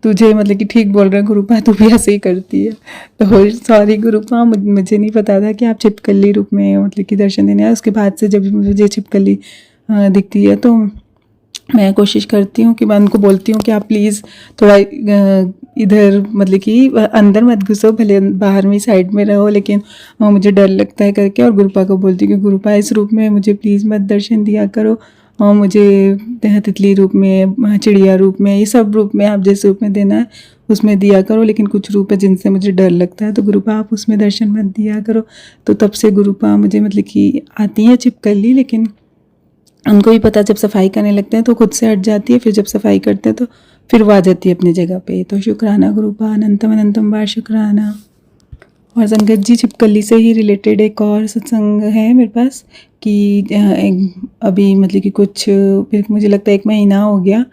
तुझे मतलब कि ठीक बोल रहे हैं गुरुपा, तू भी ऐसे ही करती है। तो सॉरी गुरुपा, मुझे नहीं पता था कि आप छिपकली रूप में मतलब कि दर्शन देने आए। उसके बाद से जब भी मुझे छिपकली दिखती है, तो मैं कोशिश करती हूँ कि मैं उनको बोलती हूँ कि आप प्लीज़ थोड़ा इधर मतलब कि अंदर मत घुसो, भले बाहर में साइड में रहो, लेकिन मुझे डर लगता है करके। और गुरुपा को बोलती हूँ कि गुरुपा इस रूप में मुझे प्लीज़ मत दर्शन दिया करो, और मुझे तितली रूप में, चिड़िया रूप में, ये सब रूप में आप जिस रूप में देना है उसमें दिया करो, लेकिन कुछ रूप है जिनसे मुझे डर लगता है, तो गुरुपा आप उसमें दर्शन मत दिया करो। तो तब से गुरुपा मुझे मतलब कि आती हैं छिपकली, लेकिन उनको भी पता जब सफाई करने लगते हैं तो खुद से हट जाती है, फिर जब सफाई करते हैं तो फिर वो आ जाती है अपनी जगह पे। तो शुक्राना गुरुपा, अनंतम अनंतम बार शुक्राना। और संगत जी, छिपकली से ही रिलेटेड एक और सत्संग है मेरे पास कि अभी मतलब कि कुछ फिर मुझे लगता है 1 महीना हो गया,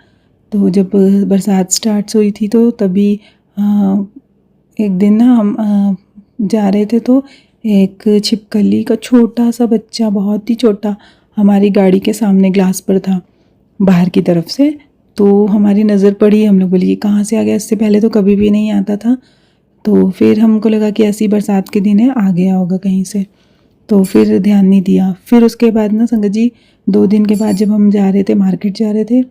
तो जब बरसात स्टार्ट हुई थी तो तभी एक दिन ना हम जा रहे थे, तो एक छिपकली का छोटा सा बच्चा, बहुत ही छोटा, हमारी गाड़ी के सामने ग्लास पर था बाहर की तरफ से। तो हमारी नज़र पड़ी, हम लोग बोली ये कहाँ से आ गया, इससे पहले तो कभी भी नहीं आता था। तो फिर हमको लगा कि ऐसी बरसात के दिन है, आ गया होगा कहीं से, तो फिर ध्यान नहीं दिया। फिर उसके बाद ना संगत जी, 2 दिन के बाद जब हम जा रहे थे, मार्केट जा रहे थे,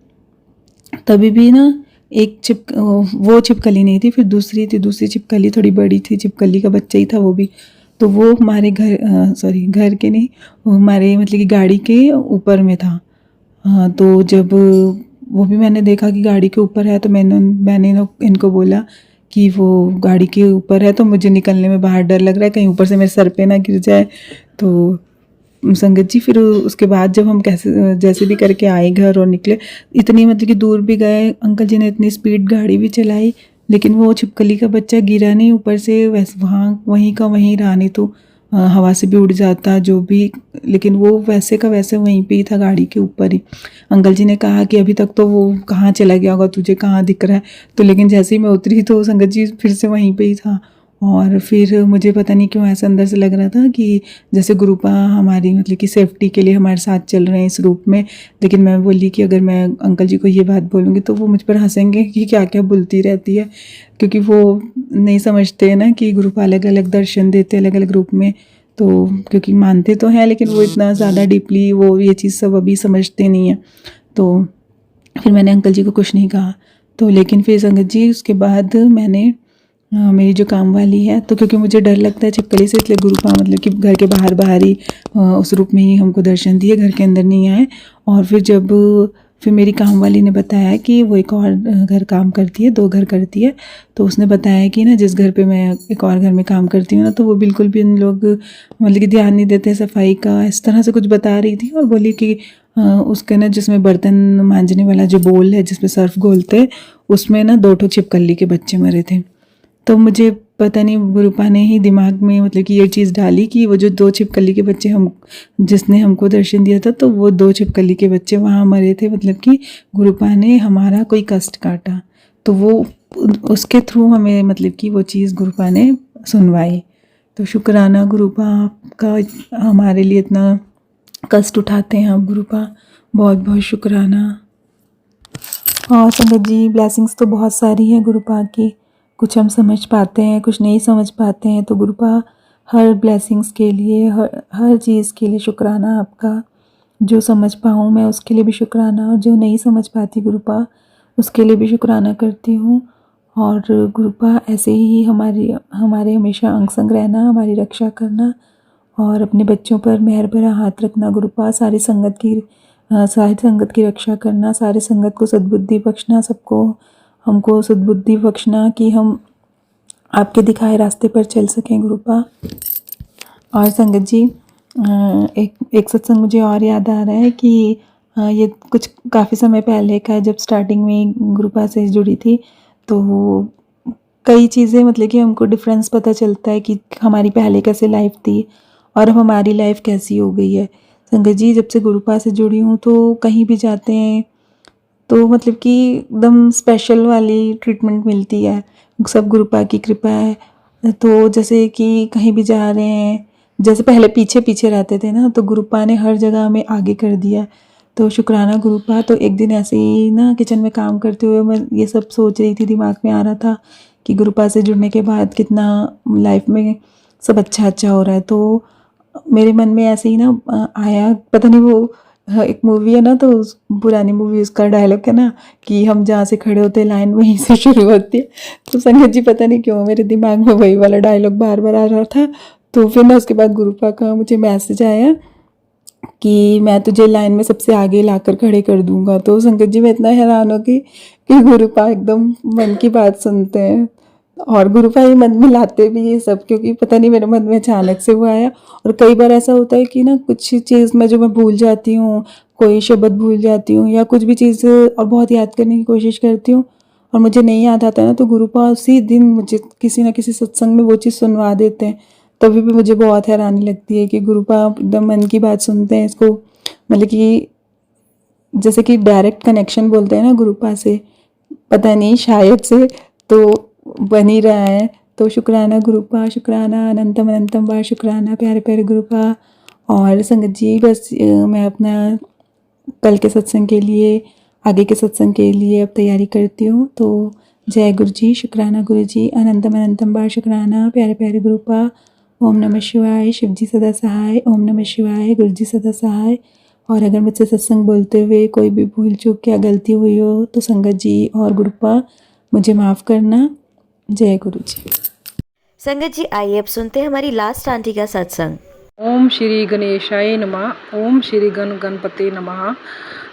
तभी भी ना वो छिपकली नहीं थी, फिर दूसरी छिपकली, थोड़ी बड़ी थी, छिपकली का बच्चा ही था वो भी। तो वो हमारे घर के नहीं, वो हमारे मतलब कि गाड़ी के ऊपर में था। तो जब वो भी मैंने देखा कि गाड़ी के ऊपर है, तो मैंने इनको बोला कि वो गाड़ी के ऊपर है, तो मुझे निकलने में बाहर डर लग रहा है, कहीं ऊपर से मेरे सर पे ना गिर जाए। तो संगत जी, फिर उसके बाद जब हम जैसे भी करके आए घर और निकले, इतनी मतलब कि दूर भी गए, अंकल जी ने इतनी स्पीड गाड़ी भी चलाई, लेकिन वो छिपकली का बच्चा गिरा नहीं ऊपर से, वैसे वहीं का वहीं रहा, नहीं तो हवा से भी उड़ जाता जो भी, लेकिन वो वैसे का वैसे वहीं पे ही था, गाड़ी के ऊपर ही। अंकल जी ने कहा कि अभी तक तो वो कहाँ चला गया होगा, तुझे कहाँ दिख रहा है, तो लेकिन जैसे ही मैं उतरी तो संगत जी फिर से वहीं पे ही था। और फिर मुझे पता नहीं क्यों ऐसा अंदर से लग रहा था कि जैसे गुरुपा हमारी मतलब कि सेफ्टी के लिए हमारे साथ चल रहे हैं इस रूप में। लेकिन मैं बोली कि अगर मैं अंकल जी को ये बात बोलूँगी तो वो मुझ पर हंसेंगे कि क्या क्या बोलती रहती है, क्योंकि वो नहीं समझते हैं ना कि गुरुपा अलग अलग दर्शन देते अलग अलग रूप में। तो क्योंकि मानते तो हैं, लेकिन वो इतना ज़्यादा डीपली वो ये चीज़ सब अभी समझते नहीं हैं। तो फिर मैंने अंकल जी को कुछ नहीं कहा। तो लेकिन फिर संगत जी, उसके बाद मैंने मेरी जो काम वाली है, तो क्योंकि मुझे डर लगता है छिपकली से, इसलिए गुरुपा मतलब कि घर के बाहर ही उस रूप में ही हमको दर्शन दिए, घर के अंदर नहीं आए। और फिर मेरी काम वाली ने बताया कि वो एक और घर काम करती है, 2 घर करती है। तो उसने बताया कि ना जिस घर पे मैं एक और घर में काम करती हूँ ना, तो वो बिल्कुल भी उन लोग मतलब कि ध्यान नहीं देते सफाई का, इस तरह से कुछ बता रही थी। और बोली कि उसके ना जिसमें बर्तन मांजने वाला जो बोल है, जिसमें सर्फ घोलते, उसमें ना 2 छिपकली के बच्चे मरे थे। तो मुझे पता नहीं गुरुपा ने ही दिमाग में मतलब कि ये चीज़ डाली कि वो जो 2 छिपकली के बच्चे जिसने हमको दर्शन दिया था, तो वो 2 छिपकली के बच्चे वहाँ मरे थे, मतलब कि गुरुपा ने हमारा कोई कष्ट काटा, तो वो उसके थ्रू हमें मतलब कि वो चीज़ गुरुपा ने सुनवाई। तो शुक्राना गुरुपा आपका, हमारे लिए इतना कष्ट उठाते हैं आप गुरुपा, बहुत बहुत शुक्राना। और संगत जी, ब्लेसिंग्स तो बहुत सारी हैं गुरुपा की, कुछ हम समझ पाते हैं, कुछ नहीं समझ पाते हैं। तो गुरुपा हर ब्लेसिंग्स के लिए, हर चीज़ के लिए शुक्राना आपका। जो समझ पाऊँ मैं उसके लिए भी शुक्राना, और जो नहीं समझ पाती गुरुपा उसके लिए भी शुक्राना करती हूँ। और गुरुपा ऐसे ही हमारे हमेशा अंग संग रहना, हमारी रक्षा करना, और अपने बच्चों पर मेहर भरा हाथ रखना गुरुपा। सारी संगत की रक्षा करना, सारी संगत को सद्बुद्धि बख्शना, सबको हमको सद्बुद्धि बख्शना कि हम आपके दिखाए रास्ते पर चल सकें गुरुपा। और संगत जी, एक सत्संग मुझे और याद आ रहा है कि ये कुछ काफ़ी समय पहले का है, जब स्टार्टिंग में गुरुपा से जुड़ी थी। तो कई चीज़ें मतलब कि हमको डिफरेंस पता चलता है कि हमारी पहले कैसे लाइफ थी और अब हमारी लाइफ कैसी हो गई है। संगत जी, जब से गुरुपा से जुड़ी हूँ तो कहीं भी जाते हैं तो मतलब कि एकदम स्पेशल वाली ट्रीटमेंट मिलती है, सब गुरुपा की कृपा है। तो जैसे कि कहीं भी जा रहे हैं, जैसे पहले पीछे पीछे रहते थे ना, तो गुरुपा ने हर जगह हमें आगे कर दिया। तो शुक्राना गुरुपा। तो एक दिन ऐसे ही ना किचन में काम करते हुए मैं ये सब सोच रही थी, दिमाग में आ रहा था कि गुरुपा से जुड़ने के बाद कितना लाइफ में सब अच्छा अच्छा हो रहा है। तो मेरे मन में ऐसे ही ना आया, पता नहीं वो हाँ, एक मूवी है ना, तो उस पुरानी मूवी उसका डायलॉग है ना कि हम जहाँ से खड़े होते हैं लाइन वहीं से शुरू होती है। तो संगत जी पता नहीं क्यों मेरे दिमाग में वही वाला डायलॉग बार बार आ रहा था। तो फिर ना उसके बाद गुरुपा का मुझे मैसेज आया कि मैं तुझे लाइन में सबसे आगे लाकर खड़े कर दूंगा। तो संगत जी मैं इतना हैरान हो गई कि गुरुपा एकदम मन की बात सुनते हैं और गुरुपा ही मन में लाते भी ये सब, क्योंकि पता नहीं मेरे मन में अचानक से वो आया। और कई बार ऐसा होता है कि ना कुछ चीज़ में जो मैं भूल जाती हूँ, कोई शब्द भूल जाती हूँ या कुछ भी चीज़ और बहुत याद करने की कोशिश करती हूँ और मुझे नहीं याद आता ना, तो गुरुपा उसी दिन मुझे किसी ना किसी सत्संग में वो चीज़ सुनवा देते हैं। तभी भी मुझे बहुत हैरानी लगती है कि गुरुपा एकदम मन की बात सुनते हैं इसको, मतलब कि जैसे कि डायरेक्ट कनेक्शन बोलते हैं ना गुरुपा से, पता नहीं शायद से तो बन ही रहा है। तो शुक्राना गुरुपा, शुक्राना अनंतम अनंतम बार शुक्राना प्यारे प्यारे गुरुपा। और संगत जी बस मैं अपना कल के सत्संग के लिए, आगे के सत्संग के लिए अब तैयारी करती हूँ। तो जय गुरु जी, शुक्राना गुरु जी, अनंतम अनंतम बार शुक्राना प्यारे प्यारे गुरुपा। ओम नमः शिवाय, शिव जी सदा सहाय। ओम नमः शिवाय, गुरु जी सदा सहाय। और अगर मुझसे सत्संग बोलते हुए कोई भी भूल चूक या गलती हुई हो तो संगत जी और गुरुपा मुझे माफ़ करना। जय गुरु जी। संगत जी आइए अब सुनते हैं हमारी लास्ट आंटी का सत्संग। ओम श्री गणेशाय नमः। ओम श्री गणपते नमः।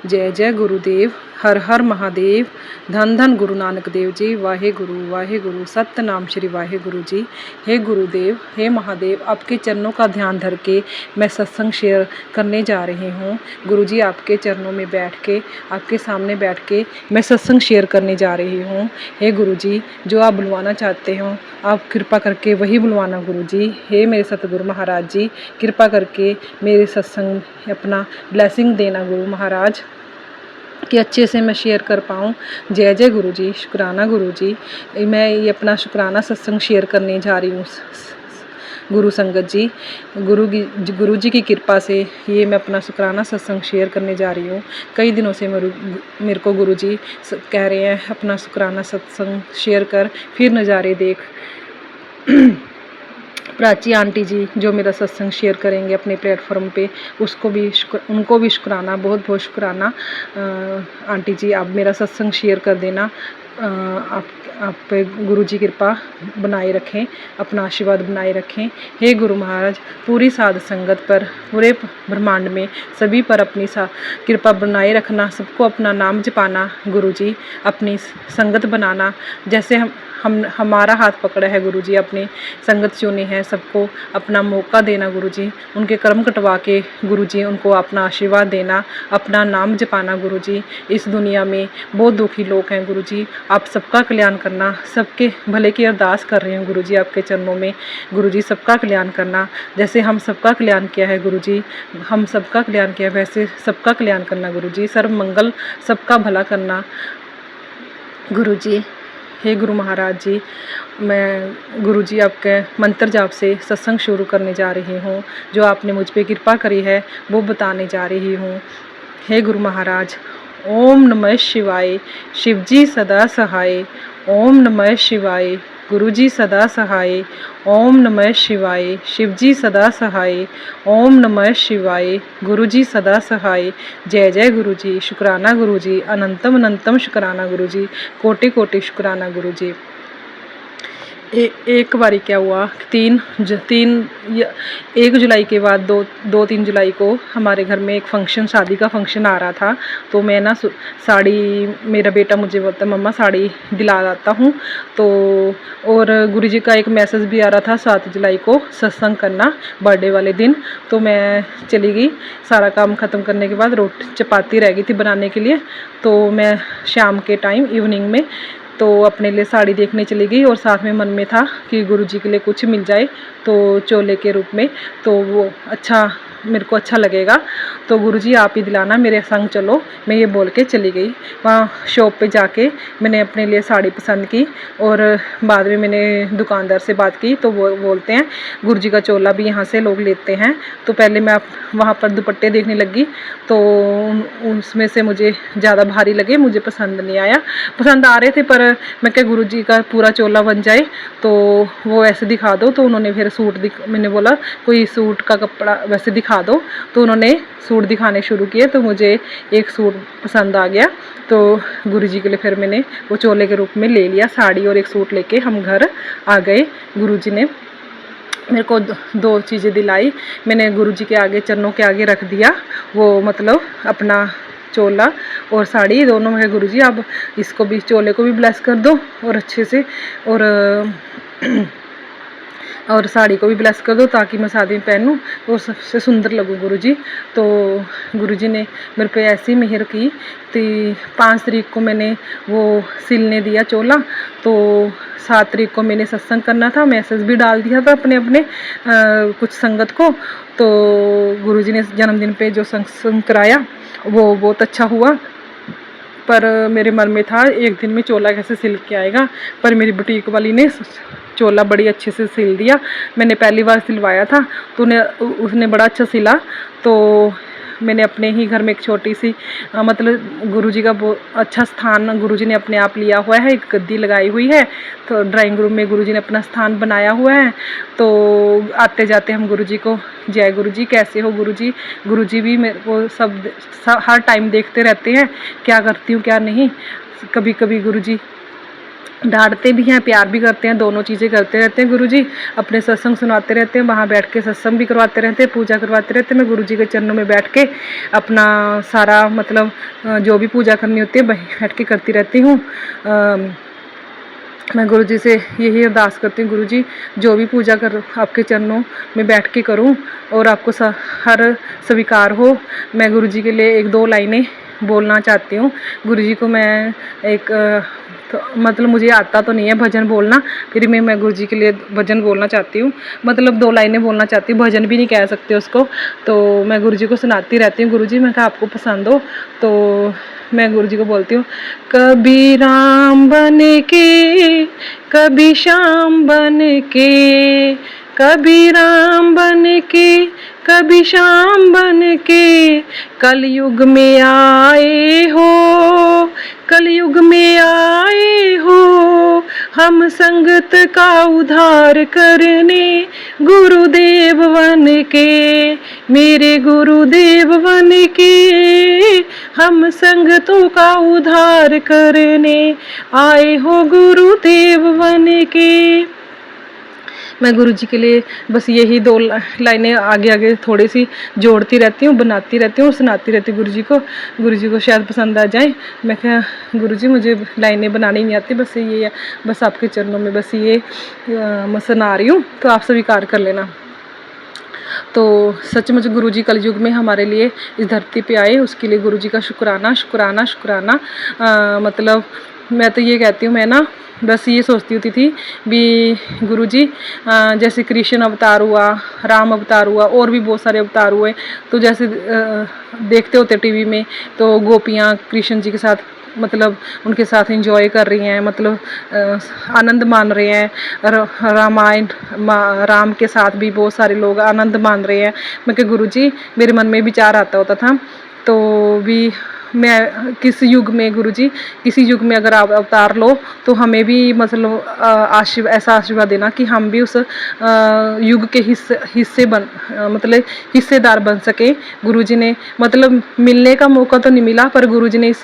जय जय गुरुदेव, हर हर महादेव, धन धन गुरु नानक देव जी। वाहे गुरु सतनाम श्री वाहे गुरु जी। हे गुरुदेव, हे महादेव, आपके चरणों का ध्यान धर के मैं सत्संग शेयर करने जा रही हूँ। गुरु जी आपके चरणों में बैठ के, आपके सामने बैठ के मैं सत्संग शेयर करने जा रही हूँ। हे गुरु जी, जो आप बुलवाना चाहते हो आप कृपा करके वही बुलवाना गुरु जी। हे मेरे सतगुरु महाराज जी, कृपा करके मेरे सत्संग अपना ब्लेसिंग देना गुरु महाराज, कि अच्छे से मैं शेयर कर पाऊँ। जय जय गुरु जी, शुक्राना गुरु जी। मैं ये अपना शुक्राना सत्संग शेयर करने जा रही हूँ गुरु संगत जी। गुरु जी की कृपा से ये मैं अपना शुक्राना सत्संग शेयर करने जा रही हूँ। कई दिनों से मेरे को गुरु जी कह रहे हैं अपना शुक्राना सत्संग शेयर कर, फिर नज़ारे देख। प्राची आंटी जी जो मेरा सत्संग शेयर करेंगे अपने प्लेटफॉर्म पे, उनको भी शुक्राना, बहुत बहुत शुक्राना। आंटी जी आप मेरा सत्संग शेयर कर देना। आप पे गुरु जी कृपा बनाए रखें, अपना आशीर्वाद बनाए रखें। हे गुरु महाराज, पूरी साध संगत पर, पूरे ब्रह्मांड में सभी पर अपनी कृपा बनाए रखना, सबको अपना नाम जपाना गुरु जी, अपनी संगत बनाना। जैसे हमारा हाथ पकड़ा है गुरु जी, अपनी संगत चुनी है, सबको अपना मौका देना गुरु जी, उनके कर्म कटवा के गुरु जी उनको अपना आशीर्वाद देना, अपना नाम जपाना गुरु जी। इस दुनिया में बहुत दुखी लोग हैं गुरु जी, आप सबका कल्याण करना, सबके भले की अरदास कर रही हूँ गुरु जी आपके चरणों में। गुरु जी सबका कल्याण करना, जैसे हम सबका कल्याण किया है गुरु जी, हम सबका कल्याण किया है वैसे सबका कल्याण करना गुरु जी, सर्व मंगल सबका भला करना गुरु जी। हे गुरु महाराज जी, मैं गुरु जी आपके मंत्र जाप से सत्संग शुरू करने जा रही हूँ। जो आपने मुझ पे कृपा करी है वो बताने जा रही हूँ। हे गुरु महाराज, ओम नमः शिवाय, शिव जी सदा सहाय। ओम नमः शिवाय, गुरु जी सदा सहाय। ओम नमः शिवाय, शिव जी सदा सहाय। ओम नमः शिवाय, गुरु जी सदा सहाय। जय जय गुरु जी, शुक्राना गुरु जी, अनंतम अनंतम शुक्राना गुरु जी, कोटि कोटि शुक्राना गुरु जी। एक बारी क्या हुआ, 1 जुलाई के बाद 2-3 जुलाई को हमारे घर में एक फंक्शन, शादी का फंक्शन आ रहा था। तो मैं ना साड़ी, मेरा बेटा मुझे बोलता मम्मा साड़ी दिला लाता हूँ। तो और गुरुजी का एक मैसेज भी आ रहा था 7 जुलाई को सत्संग करना, बर्थडे वाले दिन। तो मैं चली गई, सारा काम ख़त्म करने के बाद चपाती रह गई थी बनाने के लिए। तो मैं शाम के टाइम इवनिंग में तो अपने लिए साड़ी देखने चली गई, और साथ में मन में था कि गुरुजी के लिए कुछ मिल जाए तो चोले के रूप में, तो वो अच्छा, मेरे को अच्छा लगेगा। तो गुरुजी आप ही दिलाना, मेरे संग चलो, मैं ये बोल के चली गई। वहाँ शॉप पे जाके मैंने अपने लिए साड़ी पसंद की, और बाद में मैंने दुकानदार से बात की तो वो बोलते हैं गुरुजी का चोला भी यहाँ से लोग लेते हैं। तो पहले मैं वहाँ पर दुपट्टे देखने लगी, तो उसमें से मुझे ज़्यादा भारी लगे, मुझे पसंद नहीं आया। पसंद आ रहे थे पर मैं क्या गुरुजी का पूरा चोला बन जाए तो वो ऐसे दिखा दो। तो उन्होंने फिर मैंने बोला कोई सूट का कपड़ा वैसे दिखा दिखा दो। तो उन्होंने सूट दिखाने शुरू किए, तो मुझे एक सूट पसंद आ गया, तो गुरुजी के लिए फिर मैंने वो चोले के रूप में ले लिया। साड़ी और एक सूट लेके हम घर आ गए। गुरुजी ने मेरे को दो चीज़ें दिलाई। मैंने गुरुजी के आगे, चरणों के आगे रख दिया वो मतलब अपना चोला और साड़ी दोनों में। गुरुजी आप इसको भी, चोले को भी ब्लेस कर दो और अच्छे से, और साड़ी को भी ब्लेस कर दो ताकि मैं शादी में पहनूं और सबसे सुंदर लगूं गुरुजी। तो गुरुजी ने मेरे पे ऐसी मेहर की। तो 5 तारीख को मैंने वो सिलने दिया चोला, तो 7 तारीख को मैंने सत्संग करना था, मैसेज भी डाल दिया था अपने कुछ संगत को। तो गुरुजी ने जन्मदिन पे जो सत्संग कराया वो बहुत अच्छा हुआ, पर मेरे मन में था एक दिन में चोला कैसे सिल के आएगा, पर मेरी बुटीक वाली ने चोला बड़ी अच्छे से सिल दिया। मैंने पहली बार सिलवाया था तो उसने बड़ा अच्छा सिला। तो मैंने अपने ही घर में एक छोटी सी मतलब गुरुजी का बहुत अच्छा स्थान गुरुजी ने अपने आप लिया हुआ है। एक गद्दी लगाई हुई है, तो ड्राइंग रूम में गुरुजी ने अपना स्थान बनाया हुआ है। तो आते जाते हम गुरुजी को जय गुरुजी, कैसे हो गुरुजी। गुरुजी भी मेरे को सब हर टाइम देखते रहते हैं क्या करती हूँ क्या नहीं। कभी कभी गुरुजी डांटते भी हैं, प्यार भी करते हैं, दोनों चीज़ें करते रहते हैं। गुरुजी अपने सत्संग सुनाते रहते हैं, वहाँ बैठ के सत्संग भी करवाते रहते हैं, पूजा करवाते रहते हैं। मैं गुरुजी के चरणों में बैठ के अपना सारा मतलब जो भी पूजा करनी होती है वहीं बैठ के करती रहती हूँ। मैं गुरुजी से यही अरदास करती हूँ, गुरुजी जो भी पूजा कर आपके चरणों में बैठ के करूँ और आपको हर स्वीकार हो। मैं गुरुजी के लिए 1-2 लाइनें बोलना चाहती हूँ। गुरुजी को मैं एक तो मतलब मुझे आता तो नहीं है भजन बोलना, फिर मैं गुरुजी के लिए भजन बोलना चाहती हूँ। मतलब 2 लाइनें बोलना चाहती हूँ, भजन भी नहीं कह सकते उसको। तो मैं गुरुजी को सुनाती रहती हूँ। गुरुजी मैं कहा आपको पसंद हो तो मैं गुरुजी को बोलती हूँ, कभी राम बन के, कभी श्याम बन के, कभी राम बन के, कभी श्याम बन के, कलयुग में आए हो, कलयुग में आए हो, हम संगत का उद्धार करने, गुरुदेव बन के, मेरे गुरुदेव बन के, हम संगतों का उद्धार करने आए हो, गुरुदेव बन के। मैं गुरुजी के लिए बस यही 2 लाइनें आगे आगे थोड़ी सी जोड़ती रहती हूँ, बनाती रहती हूँ और सुनाती रहती हूँ गुरुजी को। गुरुजी को शायद पसंद आ जाए। मैं कहा गुरुजी मुझे लाइनें बनानी नहीं आती, बस ये है, बस आपके चरणों में बस ये मैं सुना रही हूँ, तो आप स्वीकार कर लेना। तो सचमुच गुरुजी कलयुग में हमारे लिए इस धरती पे आए, उसके लिए गुरुजी का शुक्राना शुक्राना शुक्राना। मतलब मैं तो ये कहती हूँ, मैं ना बस ये सोचती होती थी भी गुरुजी जैसे कृष्ण अवतार हुआ, राम अवतार हुआ, और भी बहुत सारे अवतार हुए, तो जैसे देखते होते टीवी में तो गोपियाँ कृष्ण जी के साथ मतलब उनके साथ एंजॉय कर रही हैं, मतलब आनंद मान रहे हैं। रामायण राम के साथ भी बहुत सारे लोग आनंद मान रहे हैं। मैं कि गुरुजी मेरे मन में विचार आता होता था तो भी मैं किस युग में गुरुजी, किसी युग में अगर आप अवतार लो तो हमें भी मतलब ऐसा आशीर्वाद देना कि हम भी उस युग के हिस्से मतलब हिस्सेदार बन सके। गुरुजी ने मतलब मिलने का मौका तो नहीं मिला, पर गुरुजी ने इस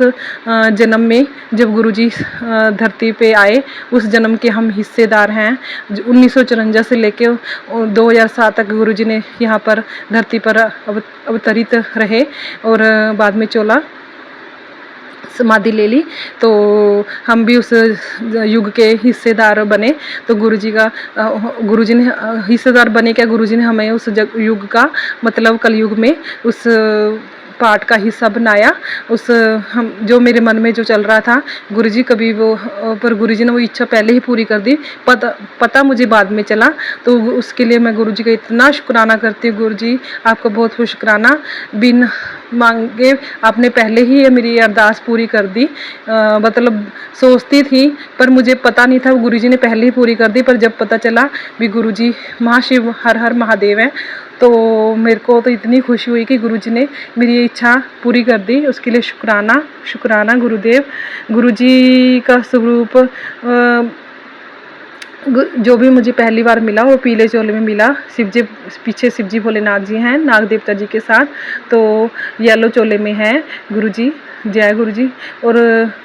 जन्म में जब गुरुजी धरती पे आए उस जन्म के हम हिस्सेदार हैं। 1954 से लेके 2007 तक गुरुजी ने यहाँ पर धरती पर अवतरित रहे और बाद में चोला समाधि ले ली, तो हम भी उस युग के हिस्सेदार बने। तो गुरुजी ने हिस्सेदार बने क्या, गुरुजी ने हमें उस युग का मतलब कलयुग में उस पार्ट का हिस्सा बनाया। हम जो मेरे मन में जो चल रहा था गुरुजी कभी वो, पर गुरुजी ने वो इच्छा पहले ही पूरी कर दी, पता मुझे बाद में चला। तो उसके लिए मैं गुरुजी का इतना शुक्राना करती हूँ। गुरुजी आपका बहुत बहुत शुक्राना, बिन मांगे आपने पहले ही मेरी अरदास पूरी कर दी। मतलब सोचती थी पर मुझे पता नहीं था, गुरुजी ने पहले ही पूरी कर दी। पर जब पता चला भी गुरुजी महाशिव हर हर महादेव हैं, तो मेरे को तो इतनी खुशी हुई कि गुरुजी ने मेरी ये इच्छा पूरी कर दी। उसके लिए शुक्राना शुक्राना गुरुदेव। गुरुजी का स्वरूप जो भी मुझे पहली बार मिला वो पीले चोले में मिला। शिवजी पीछे शिवजी भोलेनाथ जी हैं नाग देवता जी के साथ, तो येलो चोले में है गुरुजी। जय गुरुजी। और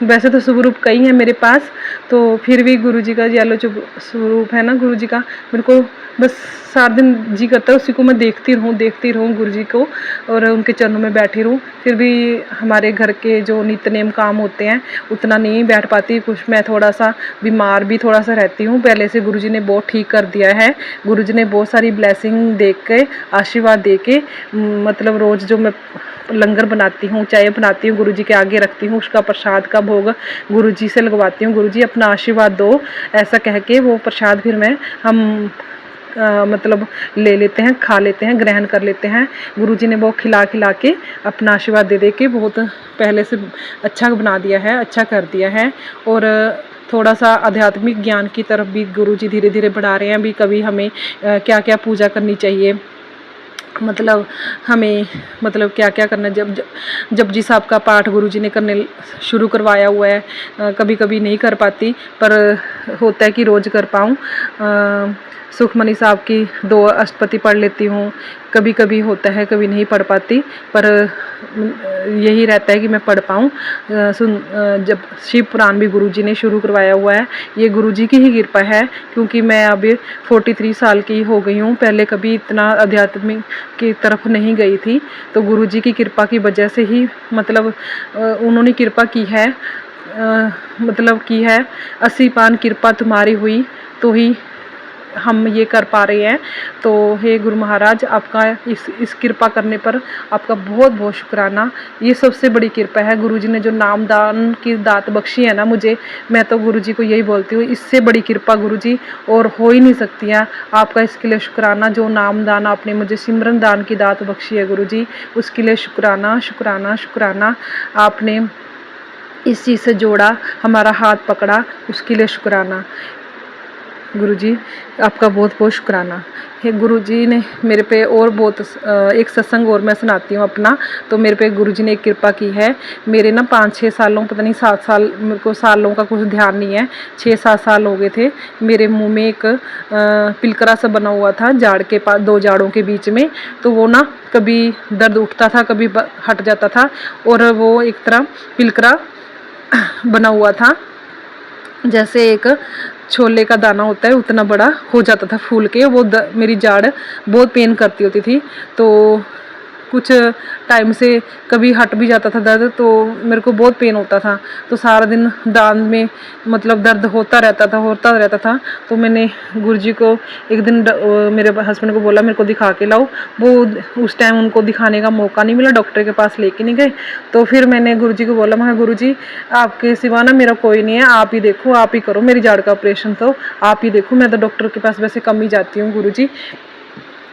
वैसे तो स्वरूप कई हैं मेरे पास, तो फिर भी गुरुजी का येलो जो स्वरूप है ना गुरुजी का, मेरे को बस सारा दिन जी करता है उसी को मैं देखती रहूँ गुरुजी को, और उनके चरणों में बैठी रहूँ। फिर भी हमारे घर के जो नित्य-नेम काम होते हैं उतना नहीं बैठ पाती, कुछ मैं थोड़ा सा बीमार भी थोड़ा सा रहती हूँ। पहले से गुरुजी ने बहुत ठीक कर दिया है। गुरुजी ने बहुत सारी ब्लेसिंग दे के, आशीर्वाद दे के, मतलब रोज़ जो मैं लंगर बनाती हूँ, चाय बनाती हूँ, गुरुजी के आगे रखती हूँ, उसका प्रसाद का भोग गुरुजी से लगवाती हूँ। गुरुजी अपना आशीर्वाद दो, ऐसा कह के वो प्रसाद फिर हम मतलब ले लेते हैं, खा लेते हैं, ग्रहण कर लेते हैं। गुरुजी ने वो खिला के अपना आशीर्वाद दे के बहुत पहले से अच्छा बना दिया है, अच्छा कर दिया है। और थोड़ा सा आध्यात्मिक ज्ञान की तरफ भी गुरुजी धीरे धीरे बढ़ा रहे हैं। अभी कभी हमें क्या क्या पूजा करनी चाहिए, मतलब हमें मतलब क्या क्या करना। जपजी साहब का पाठ गुरुजी ने करने शुरू करवाया हुआ है। कभी कभी नहीं कर पाती, पर होता है कि रोज़ कर पाऊँ। सुखमनी साहब की 2 अष्टपदी पढ़ लेती हूँ। कभी कभी होता है, कभी नहीं पढ़ पाती, पर यही रहता है कि मैं पढ़ पाऊँ। जब शिव पुराण भी गुरुजी ने शुरू करवाया हुआ है, ये गुरुजी की ही कृपा है, क्योंकि मैं अभी 43 साल की हो गई हूँ। पहले कभी इतना अध्यात्म की तरफ नहीं गई थी, तो गुरुजी की कृपा की वजह से ही मतलब उन्होंने कृपा की है, मतलब की है। 80 पान कृपा तुम्हारी हुई तो ही हम ये कर पा रहे हैं। तो हे गुरु महाराज, आपका इस कृपा करने पर आपका बहुत बहुत शुक्राना। ये सबसे बड़ी कृपा है। गुरुजी ने जो नाम दान की दात बख्शी है ना मुझे, मैं तो गुरुजी को यही बोलती हूँ, इससे बड़ी कृपा गुरुजी और हो ही नहीं सकती है। आपका इसके लिए शुक्राना। जो नाम दान आपने मुझे सिमरन दान की दात बख्शी है गुरुजी, उसके लिए शुक्राना शुक्राना शुक्राना। आपने इस चीज़ से जोड़ा, हमारा हाथ पकड़ा, उसके लिए शुक्राना गुरुजी। आपका बहुत बहुत शुक्राना है। गुरुजी ने मेरे पे और बहुत एक सत्संग और मैं सुनाती हूँ अपना। तो मेरे पे गुरुजी ने एक कृपा की है। मेरे ना 5-6 सालों, पता नहीं 7 साल, मेरे को सालों का कुछ ध्यान नहीं है, 6-7 साल हो गए थे। मेरे मुंह में एक पिलकरा सा बना हुआ था जाड़ के पास, 2 जाड़ों के बीच में। तो वो ना कभी दर्द उठता था, कभी हट जाता था, और वो एक तरह पिलकरा बना हुआ था, जैसे एक छोले का दाना होता है उतना बड़ा हो जाता था फूल के। वो मेरी जाड़ बहुत पेन करती होती थी। तो कुछ टाइम से कभी हट भी जाता था दर्द, तो मेरे को बहुत पेन होता था। तो सारा दिन दांत में मतलब दर्द होता रहता था। तो मैंने गुरुजी को एक दिन मेरे हस्बैंड को बोला मेरे को दिखा के लाओ। वो उस टाइम उनको दिखाने का मौका नहीं मिला, डॉक्टर के पास लेके नहीं गए। तो फिर मैंने गुरुजी को बोला, मैं गुरुजी आपके सिवा ना मेरा कोई नहीं है, आप ही देखो, आप ही करो मेरी जाड़ का ऑपरेशन, तो आप ही देखो। मैं तो डॉक्टर के पास वैसे कम ही जाती हूँ गुरुजी,